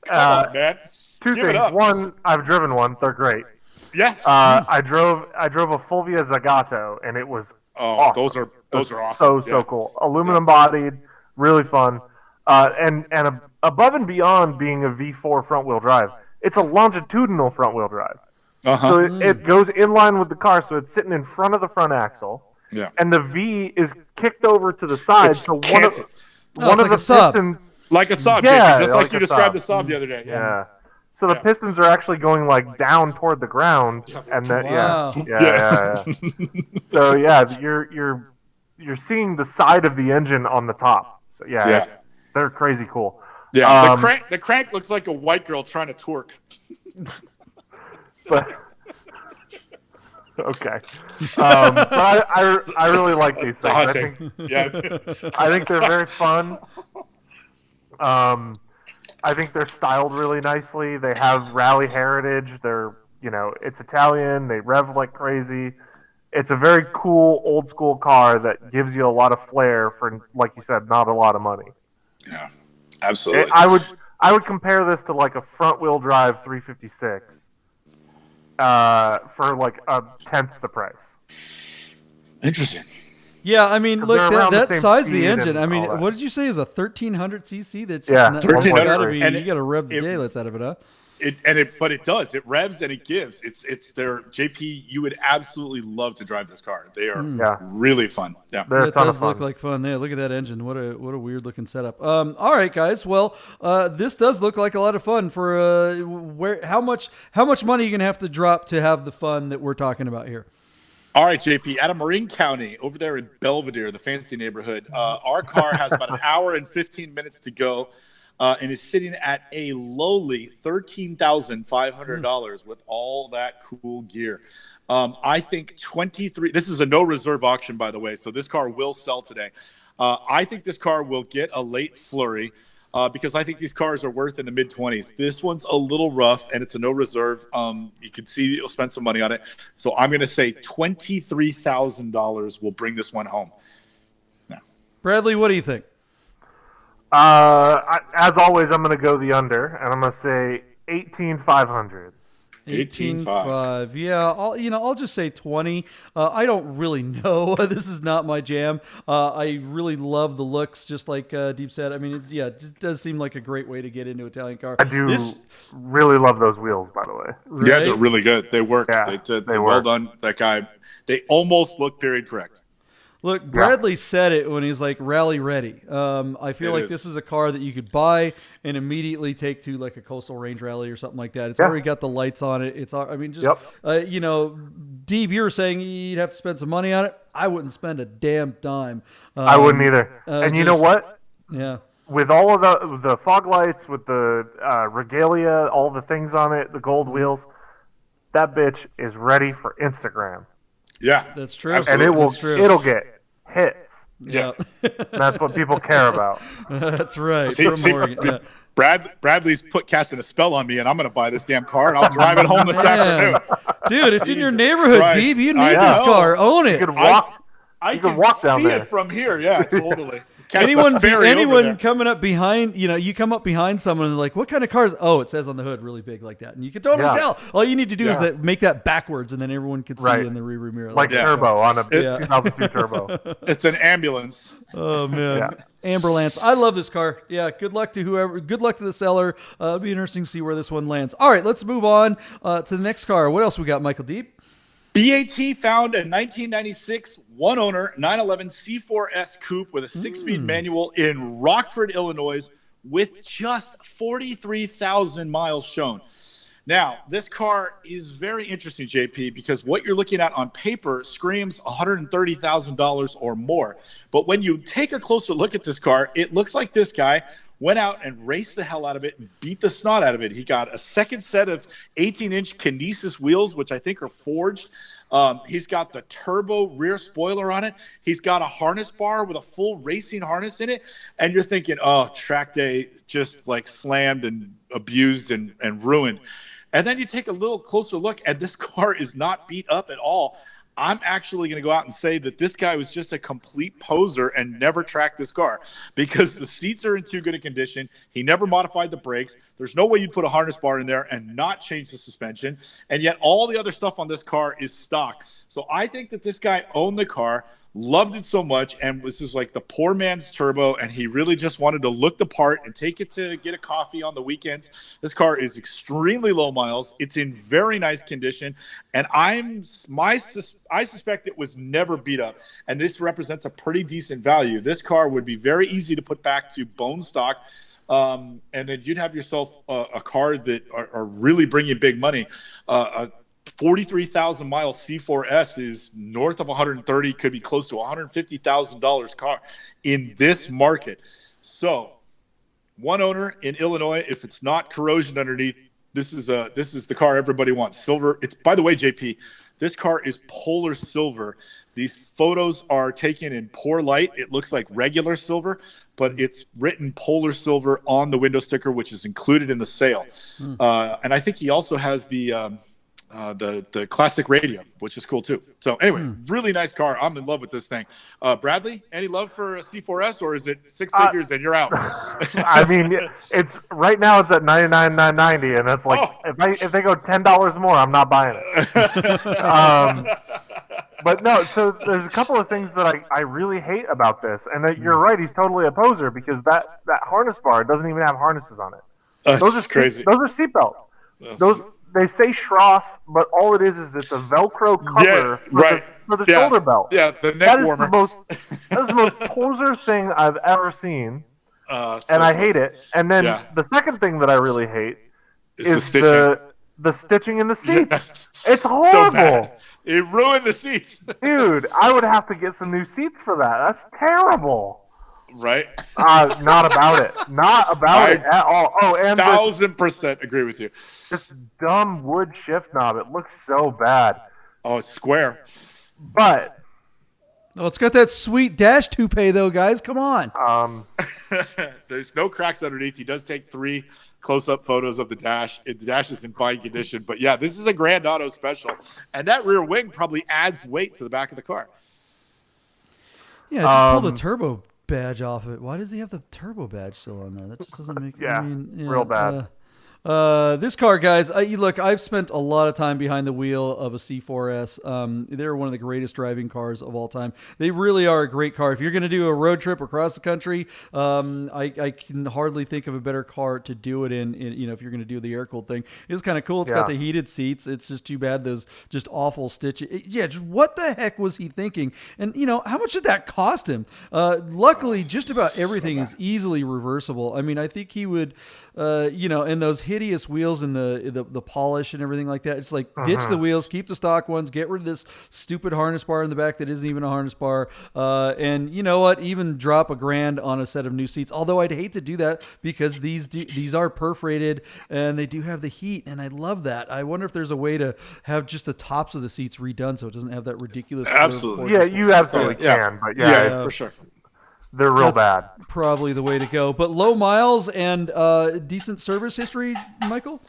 Come on, man. Two Give things. it up. One, I've driven one. They're great. Yes. I drove a Fulvia Zagato, and it was awesome. Those are awesome. So cool. Aluminum bodied, really fun. And above and beyond being a V4 front wheel drive, it's a longitudinal front wheel drive. So it goes in line with the car, so it's sitting in front of the front axle. Yeah. And the V is kicked over to the side, It's so one canted. of the pistons, Like a Saab, Yeah, JP, just like like you a described Saab. the Saab the other day. yeah. So the pistons are actually going like down toward the ground, and then Wow. yeah. So yeah, you're seeing the side of the engine on the top. So Yeah. they're crazy cool. Yeah, the crank looks like a white girl trying to twerk. But okay, but I really like these things. I think they're very fun. I think they're styled really nicely. They have rally heritage. They're, it's Italian. They rev like crazy. It's a very cool old school car that gives you a lot of flair for, like you said, not a lot of money. Yeah, absolutely. I would compare this to like a front wheel drive 356 for like a tenth the price. Interesting. Yeah, I mean, look, around the that same size of the speed engine. and I mean, all that. what did you say? It was a 1300 cc? That's Yeah, just 1300. gotta be, And you got to rev the it- daylights out of it, huh? But it does. It revs and it gives. It's their JP. You would absolutely love to drive this car. They are really fun. Yeah. They're a That ton of does fun. look like fun. Yeah, look at that engine. What a weird looking setup. All right, guys. Well, this does look like a lot of fun. For how much money are you gonna have to drop to have the fun that we're talking about here? All right, JP, out of Marin County, over there in Belvedere, the fancy neighborhood, our car has about an hour and 15 minutes to go and is sitting at a lowly $13,500 with all that cool gear. I think 23 – this is a no-reserve auction, by the way, so this car will sell today. I think this car will get a late flurry because I think these cars are worth in the mid-20s. This one's a little rough, and it's a no-reserve. You can see you'll spend some money on it. So I'm going to say $23,000 will bring this one home. Bradley, what do you think? As always, I'm going to go the under, and I'm going to say 18,500. 18.5. Yeah, I'll just say 20. I don't really know. This is not my jam. I really love the looks, just like Deeb said. I mean, it just does seem like a great way to get into Italian car. I do really love those wheels, by the way. Right? Yeah, they're really good. They work. Yeah, they work. well done. That guy. They almost look period correct. Look, Bradley said it when he's like rally ready. I feel like this is a car that you could buy and immediately take to like a coastal range rally or something like that. It's already got the lights on it. Deeb, you were saying you'd have to spend some money on it. I wouldn't spend a damn dime. I wouldn't either. And you know what? Yeah. With all of the fog lights, with the regalia, all the things on it, the gold wheels, that bitch is ready for Instagram. Yeah, that's true. And it'll get hits. Yeah. That's what people care about. That's right. Bradley's casting a spell on me, and I'm going to buy this damn car, and I'll drive it home this afternoon. Dude, it's in your neighborhood, Christ. Deeb. You need this car. Own it. You can walk. I can walk down see there. it from here. Yeah, totally. Catch Anyone the ferry over there. coming up behind, you come up behind someone and like, what kind of cars? Oh, it says on the hood really big like that. And you can totally tell. All you need to do is make that backwards, and then everyone can see you in the rearview mirror. Like Turbo on a 2002 Turbo. It's an ambulance. Oh, man. Amberlance. I love this car. Yeah, good luck to whoever. Good luck to the seller. It'll be interesting to see where this one lands. All right, let's move on to the next car. What else we got, Michael Deeb? BAT found a 1996 one-owner 911 C4S coupe with a 6-speed manual in Rockford, Illinois, with just 43,000 miles shown. Now, this car is very interesting, JP, because what you're looking at on paper screams $130,000 or more. But when you take a closer look at this car, it looks like this guy went out and raced the hell out of it and beat the snot out of it. He got a second set of 18-inch Kinesis wheels, which I think are forged. He's got the turbo rear spoiler on it. He's got a harness bar with a full racing harness in it. And you're thinking, oh, track day just like slammed and abused and ruined. And then you take a little closer look, and this car is not beat up at all. I'm actually going to go out and say that this guy was just a complete poser and never tracked this car, because the seats are in too good a condition. He never modified the brakes. There's no way you'd put a harness bar in there and not change the suspension. And yet all the other stuff on this car is stock. So I think that this guy owned the car, loved it so much, and was just like the poor man's turbo, and he really just wanted to look the part and take it to get a coffee on the weekends. This car is extremely low miles. It's in very nice condition, and I suspect it was never beat up, and this represents a pretty decent value. This car would be very easy to put back to bone stock, and then you'd have yourself a car that are really bringing big money. 43,000 mile C4S is north of 130, could be close to $150,000 car in this market. So, one owner in Illinois. If it's not corrosion underneath, this is the car everybody wants. Silver. It's, by the way, JP, this car is polar silver. These photos are taken in poor light. It looks like regular silver, but it's written polar silver on the window sticker, which is included in the sale. And I think he also has the classic radio, which is cool too. So anyway, really nice car. I'm in love with this thing. Bradley, any love for a C4S, or is it six figures and you're out? I mean, it's right now it's at $99,990, and it's like if they go $10 more, I'm not buying it. But no, so there's a couple of things that I really hate about this, and that you're right, he's totally a poser, because that harness bar doesn't even have harnesses on it. Those are crazy. Those are seatbelts. They say Schroff, but all it is it's a Velcro cover for the shoulder belt. Yeah, the neck warmer. That is the most poser thing I've ever seen, and I hate it. And then the second thing that I really hate is the stitching in the seats. Yes. It's horrible. So bad. It ruined the seats. Dude, I would have to get some new seats for that. That's terrible. Right? Not about it. Not about it at all. Oh, and 1,000% agree with you. This dumb wood shift knob. It looks so bad. Oh, it's square. But it's got that sweet dash toupee, though, guys. Come on. There's no cracks underneath. He does take 3 close-up photos of the dash. The dash is in fine condition. But, yeah, this is a Grand Auto special. And that rear wing probably adds weight to the back of the car. Yeah, just pull the turbo badge off it. Why does he have the turbo badge still on there? That just doesn't make real bad. This car, guys, look, I've spent a lot of time behind the wheel of a C4S. They're one of the greatest driving cars of all time. They really are a great car. If you're going to do a road trip across the country, I can hardly think of a better car to do it in if you're going to do the air-cooled thing. It's kind of cool. It's got the heated seats. It's just too bad those just awful stitches. Just what the heck was he thinking? And, how much did that cost him? Luckily, just about everything is easily reversible. I mean, I think he would... and those hideous wheels and the polish and everything like that. It's like ditch the wheels, keep the stock ones, get rid of this stupid harness bar in the back that isn't even a harness bar. And you know what? Even drop $1,000 on a set of new seats. Although I'd hate to do that because these are perforated and they do have the heat, and I love that. I wonder if there's a way to have just the tops of the seats redone so it doesn't have that ridiculous. Absolutely. Yeah, you absolutely can. But for sure. They're real bad. Probably the way to go. But low miles and decent service history, Michael?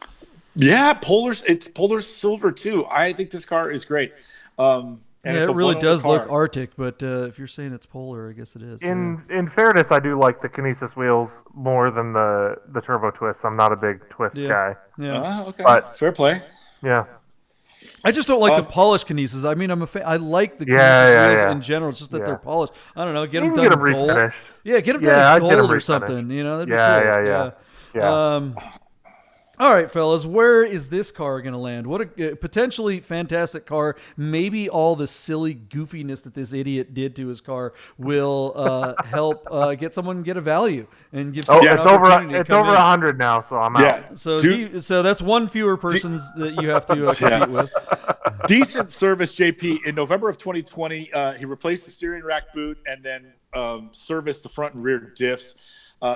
Yeah, it's Polar Silver too. I think this car is great. And it really does look Arctic, but if you're saying it's Polar, I guess it is. In fairness, I do like the Kinesis wheels more than the turbo twists. I'm not a big twist guy. Yeah. Okay. But fair play. Yeah. I just don't like the polished Kinesis. I mean, I like the Kinesis wheels in general. It's just that they're polished. I don't know. Get them done in gold. Refinished. Yeah, get them done in gold or something. That'd be cool. Yeah. All right, fellas, where is this car going to land? What a potentially fantastic car. Maybe all the silly goofiness that this idiot did to his car will help get someone get a value and give someone an opportunity it's to come over in. 100 now, so I'm out. So that's one fewer persons that you have to compete with. Decent service, JP. In November of 2020, he replaced the steering rack boot and then serviced the front and rear diffs.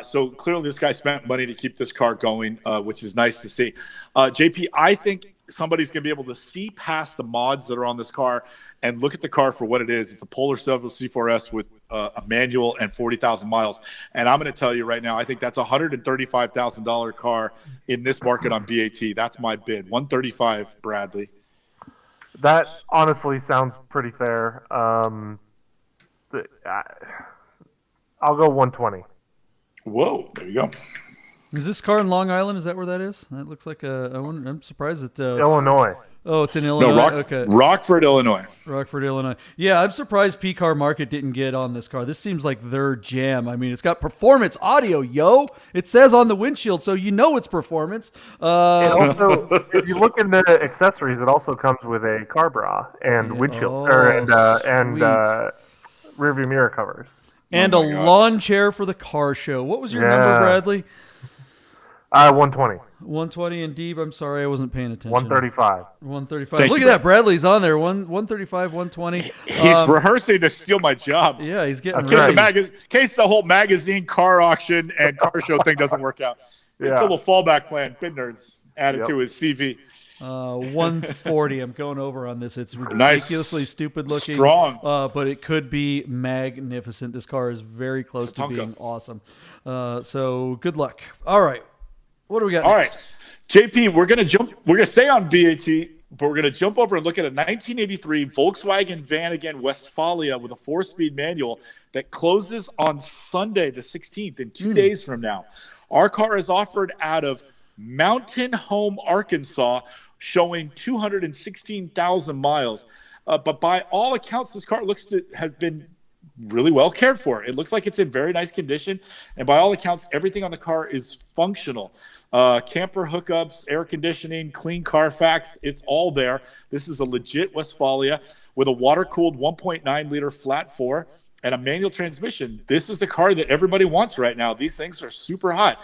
So clearly this guy spent money to keep this car going, which is nice to see. JP, I think somebody's going to be able to see past the mods that are on this car and look at the car for what it is. It's a Polar C4S with a manual and 40,000 miles. And I'm going to tell you right now, I think that's a $135,000 car in this market on BAT. That's my bid. 135, Bradley. That honestly sounds pretty fair. I'll go 120. Whoa, there you go. Is this car in Long Island? Is that where that is? That looks like I'm surprised that Illinois. Oh, it's in Illinois. No, okay. Rockford, Illinois. Rockford, Illinois. Yeah, I'm surprised PCAR Market didn't get on this car. This seems like their jam. I mean, it's got performance audio, yo. It says on the windshield, so you know it's performance. Also, if you look in the accessories, it also comes with a car bra and windshield and rearview mirror covers. And a lawn chair for the car show. What was your number, Bradley? 120. 120. And Deeb, I'm sorry, I wasn't paying attention. 135. 135. Look at that. Bradley's on there. 135, 120. He's rehearsing to steal my job. Yeah, he's getting ready. In case the whole magazine, car auction, and car show thing doesn't work out. It's a little fallback plan. Bid Nerds added to his CV. 140. I'm going over on this. It's ridiculously stupid looking. Strong. But it could be magnificent. This car is very close to being awesome. So good luck. All right. What do we got next? All right. JP, we're going to stay on BAT, but we're going to jump over and look at a 1983 Volkswagen Vanagon Westfalia with a 4-speed manual that closes on Sunday, the 16th, in 2 days from now. Our car is offered out of Mountain Home, Arkansas, showing 216,000 miles. But by all accounts, this car looks to have been really well cared for. It looks like it's in very nice condition. And by all accounts, everything on the car is functional. Camper hookups, air conditioning, clean Carfax, it's all there. This is a legit Westfalia with a water-cooled 1.9-liter flat 4 and a manual transmission. This is the car that everybody wants right now. These things are super hot.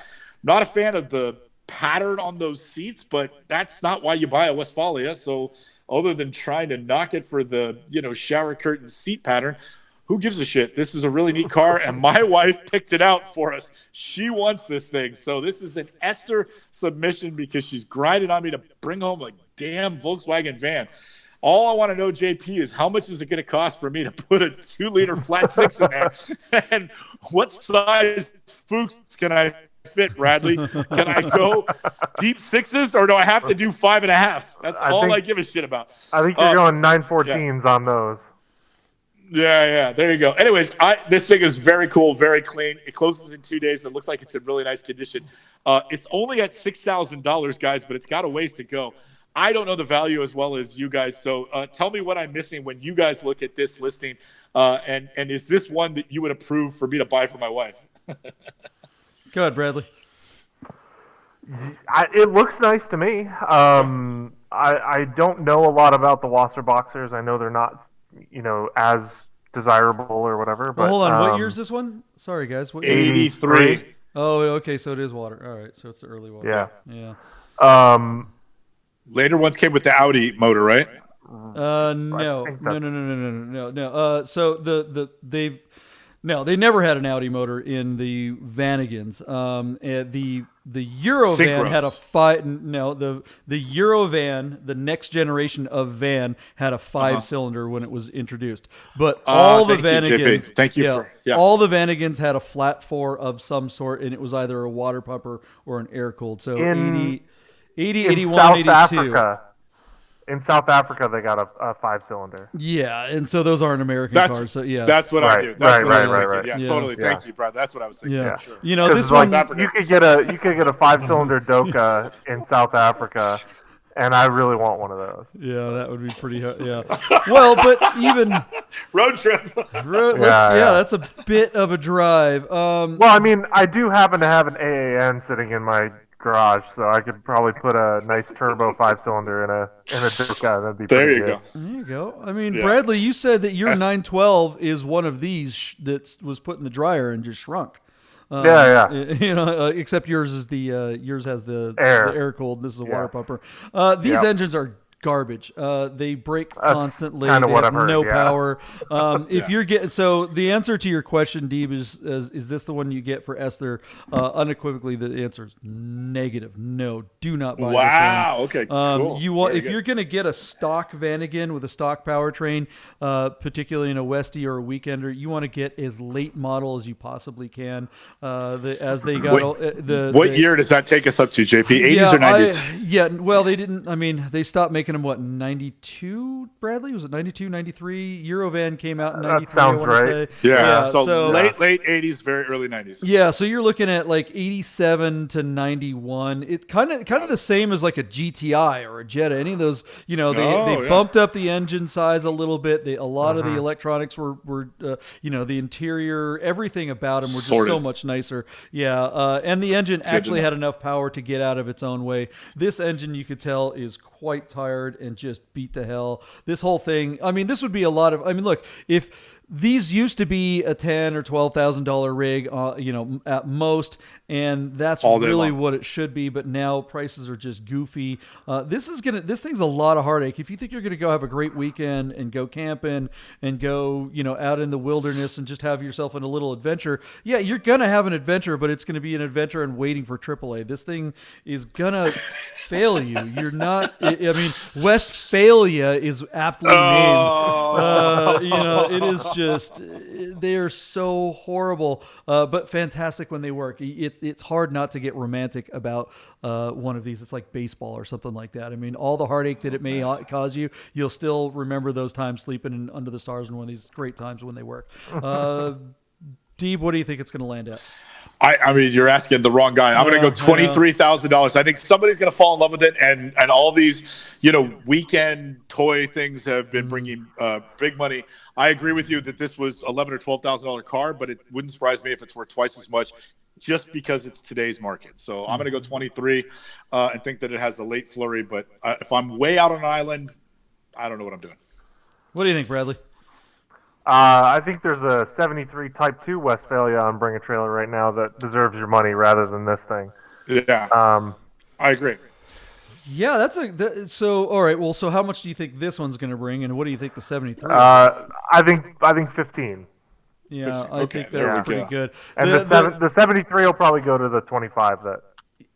Not a fan of the pattern on those seats, but that's not why you buy a Westfalia. So other than trying to knock it for the, shower curtain seat pattern, who gives a shit? This is a really neat car, and my wife picked it out for us. She wants this thing. So this is an Esther submission because she's grinding on me to bring home a damn Volkswagen van. All I want to know, JP, is how much is it going to cost for me to put a 2-liter flat 6 in there? And what size Fuchs can I fit, Bradley? Can I go deep 6s, or do I have to do 5.5s? That's all I give a shit about. I think you're going 914s on those. Yeah, there you go. Anyways, this thing is very cool, very clean. It closes in 2 days. It looks like it's in really nice condition. It's only at $6,000, guys, but it's got a ways to go. I don't know the value as well as you guys, so tell me what I'm missing when you guys look at this listing, and is this one that you would approve for me to buy for my wife? Go ahead, Bradley. It looks nice to me. I don't know a lot about the Wasser Boxers. I know they're not, as desirable or whatever. But hold on, what year is this one? Sorry, guys. What 83. Oh, okay, so it is water. All right, so it's the early water. Yeah. Later ones came with the Audi motor, right? No. So they never had an Audi motor in the Vanagons. The Eurovan had a the Eurovan, the next generation of van, had a 5-cylinder when it was introduced. But all the Vanagons, all the Vanagons had a flat 4 of some sort, and it was either a water pumper or an air cooled. So 80, 81, 82. In South Africa, they got a 5-cylinder. Yeah, and so those aren't American cars. So yeah, that's what I do. That's what I was thinking. Right. Yeah, totally. Yeah. Thank you, brother. That's what I was thinking. Yeah, sure. This one, you could get a 5-cylinder Doka in South Africa, and I really want one of those. Yeah, that would be pretty. Yeah. Well, but even road trip. That's a bit of a drive. Well, I mean, I do happen to have an AAN sitting in my garage, so I could probably put a nice turbo 5-cylinder in a Duca. That'd be There pretty you good. go. There you go. I mean, Yeah. Bradley, you said that your That's- 912 is one of these that was put in the dryer and just shrunk. Yeah. You know, except yours is yours has the Air. air cooled. This is a Yeah. water pumper. These Yep. engines are garbage. They break constantly. kinda They what have I've heard, no yeah. power. If Yeah. you're getting so the answer to your question, Deeb, is this the one you get for Esther? Unequivocally, the answer is negative. No, do not buy Wow. this one. Okay. Cool. You want Very if good. you're going to get a stock Vanagon with a stock powertrain, particularly in a Westie or a Weekender, you want to get as late model as you possibly can. As they got What year does that take us up to, JP? 80s or 90s? Well, they didn't. I mean, they stopped making them. What, 92? Bradley, was it 92, 93? Eurovan came out in 93. sounds I want to right. say. Yeah. So late 80s, very early 90s. Yeah, so you're looking at like 87 to 91. It kind of the same as like a GTI or a Jetta. Any of those, you know, they bumped up the engine size a little bit. A lot of the electronics were you know, the interior, everything about them were just Sorted. so much nicer. Yeah, and the engine actually had enough power to get out of its own way. This engine, you could tell, is quite tired and just beat to hell. This whole thing, I mean, this would be a lot of. I mean, look, if these used to be a $10,000 or $12,000 rig, you know, at most, and that's All day really long. what it should be. But now prices are just goofy. This thing's a lot of heartache. If you think you're gonna go have a great weekend and go camping and go, you know, out in the wilderness and just have yourself in a little adventure, yeah, you're gonna have an adventure, but it's gonna be an adventure and waiting for AAA. This thing is gonna fail you. You're not. I mean, Westfalia is aptly named. You know, it is just they are so horrible, but fantastic when they work. It's hard not to get romantic about one of these. It's like baseball or something like that. I mean, all the heartache that it may cause you, you'll still remember those times sleeping under the stars and one of these great times when they work. Deeb, what do you think it's going to land at? I mean, you're asking the wrong guy. I'm going to go $23,000. I think somebody's going to fall in love with it, and all these, you know, weekend toy things have been bringing big money. I agree with you that this was $11,000 or $12,000 car, but it wouldn't surprise me if it's worth twice as much, just because it's today's market. So I'm going to go 23 and think that it has a late flurry. But if I'm way out on an island, I don't know what I'm doing. What do you think, Bradley? I think there's a 73 Type 2 Westfalia on Bring a Trailer right now that deserves your money rather than this thing. Yeah, I agree. Yeah, so all right. Well, so how much do you think this one's going to bring, and what do you think the 73? I think 15. Yeah, 15. I Okay, think there that's we pretty go. good. And the 73 will probably go to the 25.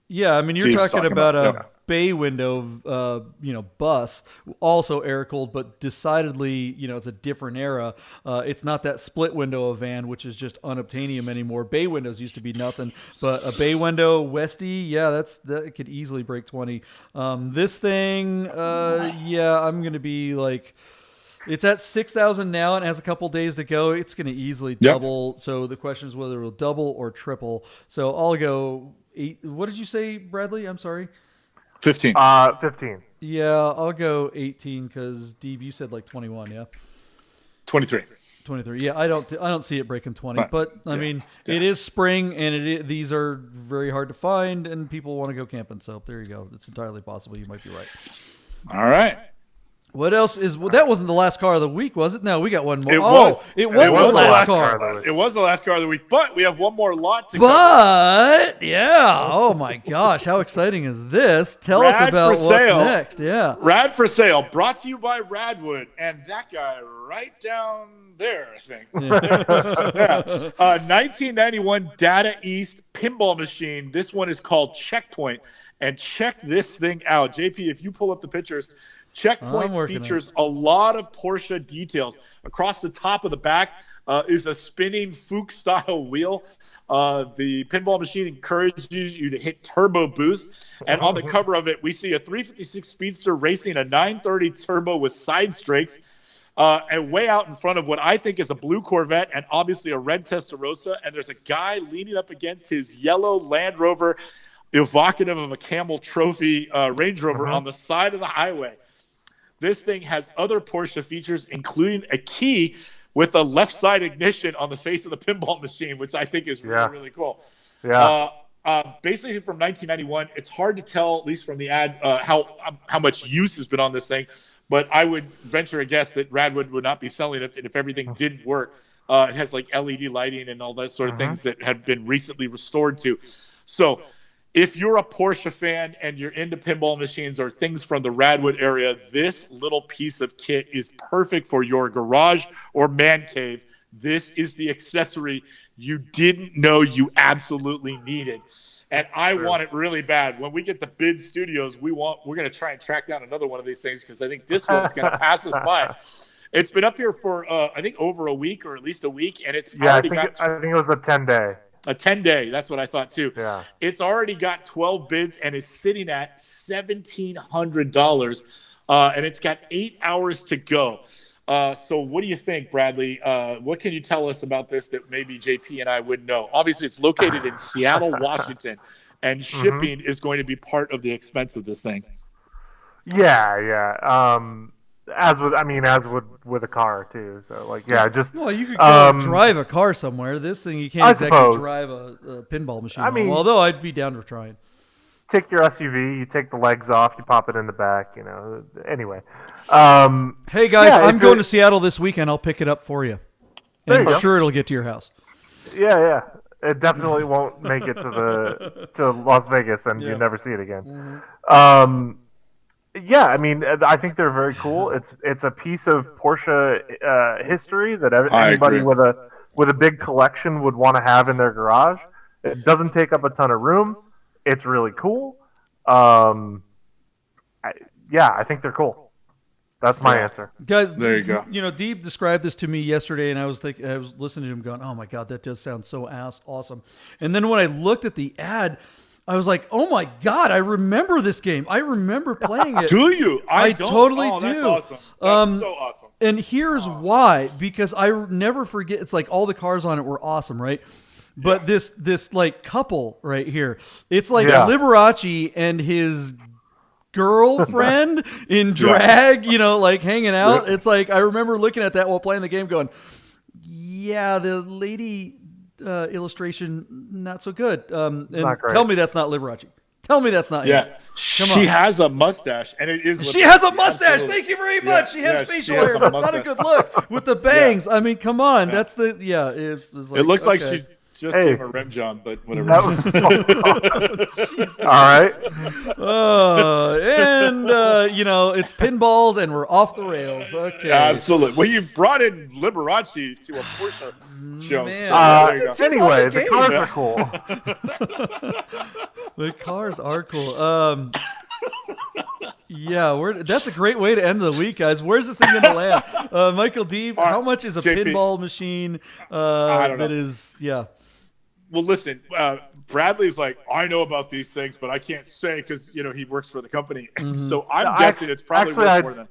Yeah, I mean, you're Deeb's talking talking about about, a bay window, you know, bus, also air cooled, but decidedly, you know, it's a different era. It's not that split window of van, which is just unobtainium anymore. Bay windows used to be nothing, but a bay window Westie, yeah, that could easily break 20. This thing, yeah, I'm gonna be like. It's at 6,000 now and has a couple days to go. It's going to easily double. So the question is whether it'll double or triple. So I'll go 8. What did you say, Bradley? I'm sorry. 15. 15. Yeah, I'll go 18 because Deeb, you said like 21. Yeah. 23. 23. Yeah, I don't see it breaking 20. Right. But I mean, it is spring and these are very hard to find and people want to go camping. So there you go. It's entirely possible. You might be right. All right. What else is? Well, that wasn't the last car of the week, was it? No, we got one more. It was. It was the last car. It was the last car of the week, but we have one more lot to cover. But yeah, oh my gosh, how exciting is this? Tell us Rad about for what's sale. next. Yeah, Rad for sale, brought to you by Radwood, and that guy right down there, I think. Yeah. 1991 Data East pinball machine. This one is called Checkpoint, and check this thing out, JP. If you pull up the pictures. Checkpoint features a lot of Porsche details. Across the top of the back is a spinning Fuchs-style wheel. The pinball machine encourages you to hit turbo boost. And on the cover of it, we see a 356 Speedster racing a 930 turbo with side strakes. And way out in front of what I think is a blue Corvette and obviously a red Testarossa. And there's a guy leaning up against his yellow Land Rover, evocative of a Camel Trophy Range Rover on the side of the highway. This thing has other Porsche features, including a key with a left side ignition on the face of the pinball machine, which I think is really, really cool. Yeah. basically from 1991. It's hard to tell, at least from the ad, how much use has been on this thing. But I would venture a guess that Radwood would not be selling it if everything didn't work. It has like LED lighting and all that sort of things that have been recently restored to. So if you're a Porsche fan and you're into pinball machines or things from the Radwood area, this little piece of kit is perfect for your garage or man cave. This is the accessory you didn't know you absolutely needed. And I want it really bad. When we get the Bid Studios, we're going to try and track down another one of these things because I think this one's going to pass us by. It's been up here for, I think, over a week or at least a week, and it's already got... I think it was a 10-day. A 10-day. That's what I thought, too. Yeah. It's already got 12 bids and is sitting at $1,700, and it's got 8 hours to go. So what do you think, Bradley? What can you tell us about this that maybe JP and I wouldn't know? Obviously, it's located in Seattle, Washington, and shipping is going to be part of the expense of this thing. Yeah. As with a car too. So like, just. Well, you could go drive a car somewhere. This thing you can't exactly drive a pinball machine. Although I'd be down for trying. Take your SUV, you take the legs off, you pop it in the back. Anyway. Hey guys, I'm going to Seattle this weekend. I'll pick it up for you. And I'm sure it'll get to your house. Yeah. It definitely won't make it to Las Vegas, and you never see it again. I think they're very cool. It's a piece of Porsche history that anybody with a big collection would want to have in their garage. It doesn't take up a ton of room. It's really cool. I think they're cool. That's my answer. Guys, there you go. Deeb described this to me yesterday, and I was listening to him going, oh my God, that does sound so awesome. And then when I looked at the ad, I was like, oh my God, I remember this game. I remember playing it. Do you? I totally do. That's awesome. That's so awesome. And here's why, because I never forget, it's like all the cars on it were awesome, right? But this like couple right here, it's like Liberace and his girlfriend in drag, like hanging out. It's like I remember looking at that while playing the game going, the lady illustration not so good. And tell me that's not Liberace. Tell me that's not him. She has a mustache, and it is Liberace. She has a mustache. Absolutely. Thank you very much. She has facial hair. That's not a good look with the bangs. I mean, come on. That's the it's like, it looks like she just gave him a rim job, but whatever. All right. It's pinballs and we're off the rails. Okay. Absolutely. Well, you brought in Liberace to a Porsche show. Anyway, the cars are cool. The cars are cool. That's a great way to end the week, guys. Where's this thing going to land? Michael Deeb, how much is a pinball machine? I don't know. That is, Well, listen, Bradley's like, I know about these things, but I can't say because, he works for the company. So I'm guessing it's probably worth more than.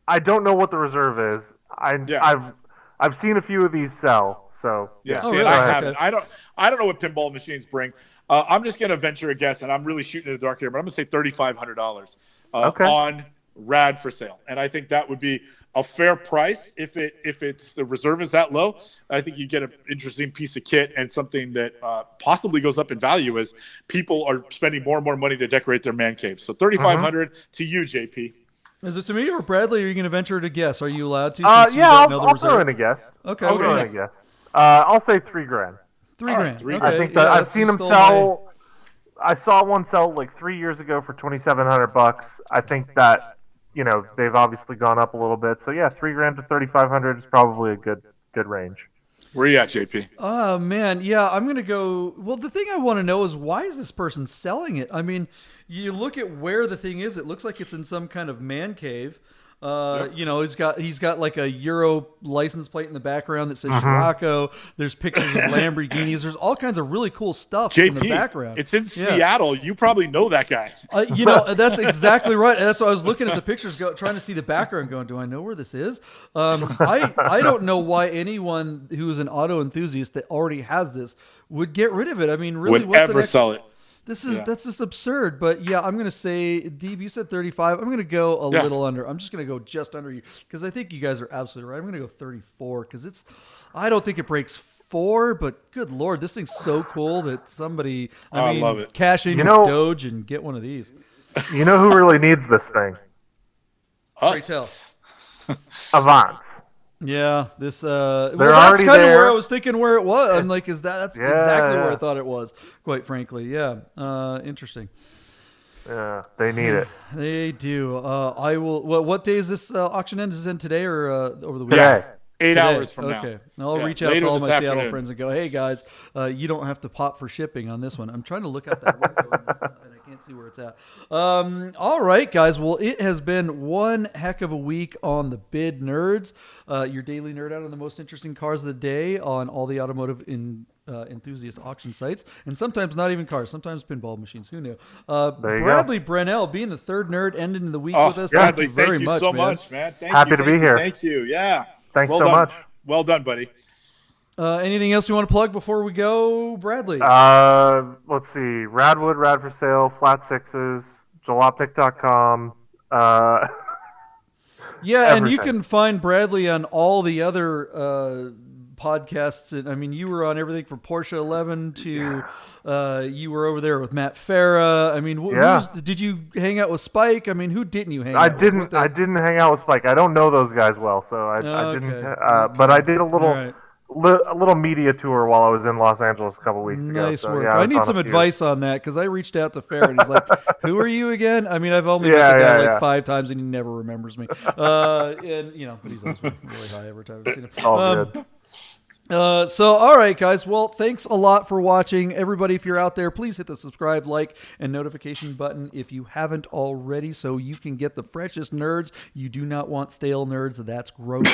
I don't know what the reserve is. I've seen a few of these sell. So really? I haven't. I don't know what pinball machines bring. I'm just going to venture a guess, and I'm really shooting in the dark here, but I'm going to say $3,500 on Rad for sale. And I think that would be a fair price if it's the reserve is that low. I think you get an interesting piece of kit and something that possibly goes up in value as people are spending more and more money to decorate their man caves. So $3,500 to you, JP. Is it to me or Bradley? Are you going to venture to guess? Are you allowed to? I'll throw in a guess. Okay. I'll throw in a guess. I'll say $3,000. $3,000. Okay. I think that I've seen them sell. I saw one sell like 3 years ago for $2,700. I think that they've obviously gone up a little bit. So $3,000 to $3,500 is probably a good range. Where are you at, JP? Oh man, I'm gonna go. Well, the thing I want to know is why is this person selling it? I mean, you look at where the thing is. It looks like it's in some kind of man cave. He's got like a Euro license plate in the background that says Scirocco. There's pictures of Lamborghinis. There's all kinds of really cool stuff in the background. It's in Seattle. You probably know that guy. That's exactly right. That's why I was looking at the pictures, trying to see the background, going, do I know where this is? I don't know why anyone who is an auto enthusiast that already has this would get rid of it. I mean, really, would ever sell it. That's just absurd. But I'm going to say, Deeb, you said 35. I'm going to go a little under. I'm just going to go just under you because I think you guys are absolutely right. I'm going to go 34 because I don't think it breaks 4, but good Lord, this thing's so cool that somebody, I love it. cash in You your know- Doge and get one of these. You know who really needs this thing? Us. Tell. Avant. Yeah, this. They're Well, that's already kind of where there. I was thinking where it was. I'm like, that's Yeah, exactly where I yeah. thought it was. Quite frankly, yeah. Interesting. Yeah, they need it. They do. I will. What day is this auction end? Is it in today or over the weekend? Today. 8 Today. hours from now. Okay. I'll Yeah, reach out later to all this my Seattle afternoon. friends and go, hey, guys, you don't have to pop for shipping on this one. I'm trying to look out that window and I can't see where it's at. All right, guys. Well, it has been one heck of a week on the Bid Nerds, your daily nerd out on the most interesting cars of the day on all the automotive enthusiast auction sites, and sometimes not even cars, sometimes pinball machines. Who knew? There you Bradley Brennell, being the third nerd, ending the week Oh, with us. Bradley, thank you very much, so man. much, man. Happy to be here. Thank you. Yeah. Thanks well so done. much. Well done, buddy. Anything else you want to plug before we go, Bradley? Let's see. Radwood, Rad for Sale, Flat Sixes, Jalopnik.com. Yeah, and you everything. can find Bradley on all the other podcasts. And I mean, you were on everything from Porsche 11 to you were over there with Matt Farah. I mean, did you hang out with Spike? I mean, who didn't you hang I out with? didn't. I didn't hang out with Spike. I don't know those guys well, so I didn't. Okay. But I did a little, All right. a little media tour while I was in Los Angeles a couple weeks ago. Nice so, work. yeah, I was need on some a few. advice on that because I reached out to Farah and he's like, "Who are you again?" I mean, I've only met Yeah, the guy yeah. 5 times and he never remembers me. And but he's always been really high every time I've seen him. All good. So, all right, guys. Well, thanks a lot for watching. Everybody, if you're out there, please hit the subscribe, like, and notification button if you haven't already so you can get the freshest nerds. You do not want stale nerds. That's gross.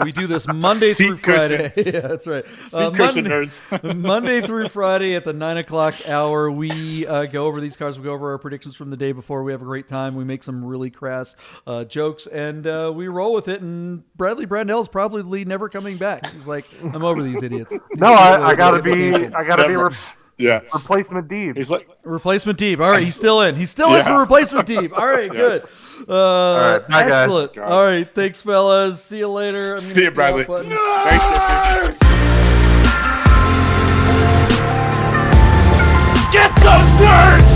We do this Monday through Seat cushion. Friday. Yeah, that's right. Seat cushion nerds. Monday through Friday at the 9 o'clock hour, we go over these cars. We go over our predictions from the day before. We have a great time. We make some really crass jokes, and we roll with it. And Bradley Brandell's probably never coming back. He's like, I'm over these idiots. No, I gotta be. I gotta be Yeah. replacement Deeb. He's like, Replacement Deeb. All right, he's still in. He's still in for replacement Deeb. All right, good. right, bye, guys. Excellent. God. All right, thanks, fellas. See you later. see you, Bradley. Thanks. Thanks, Get those words!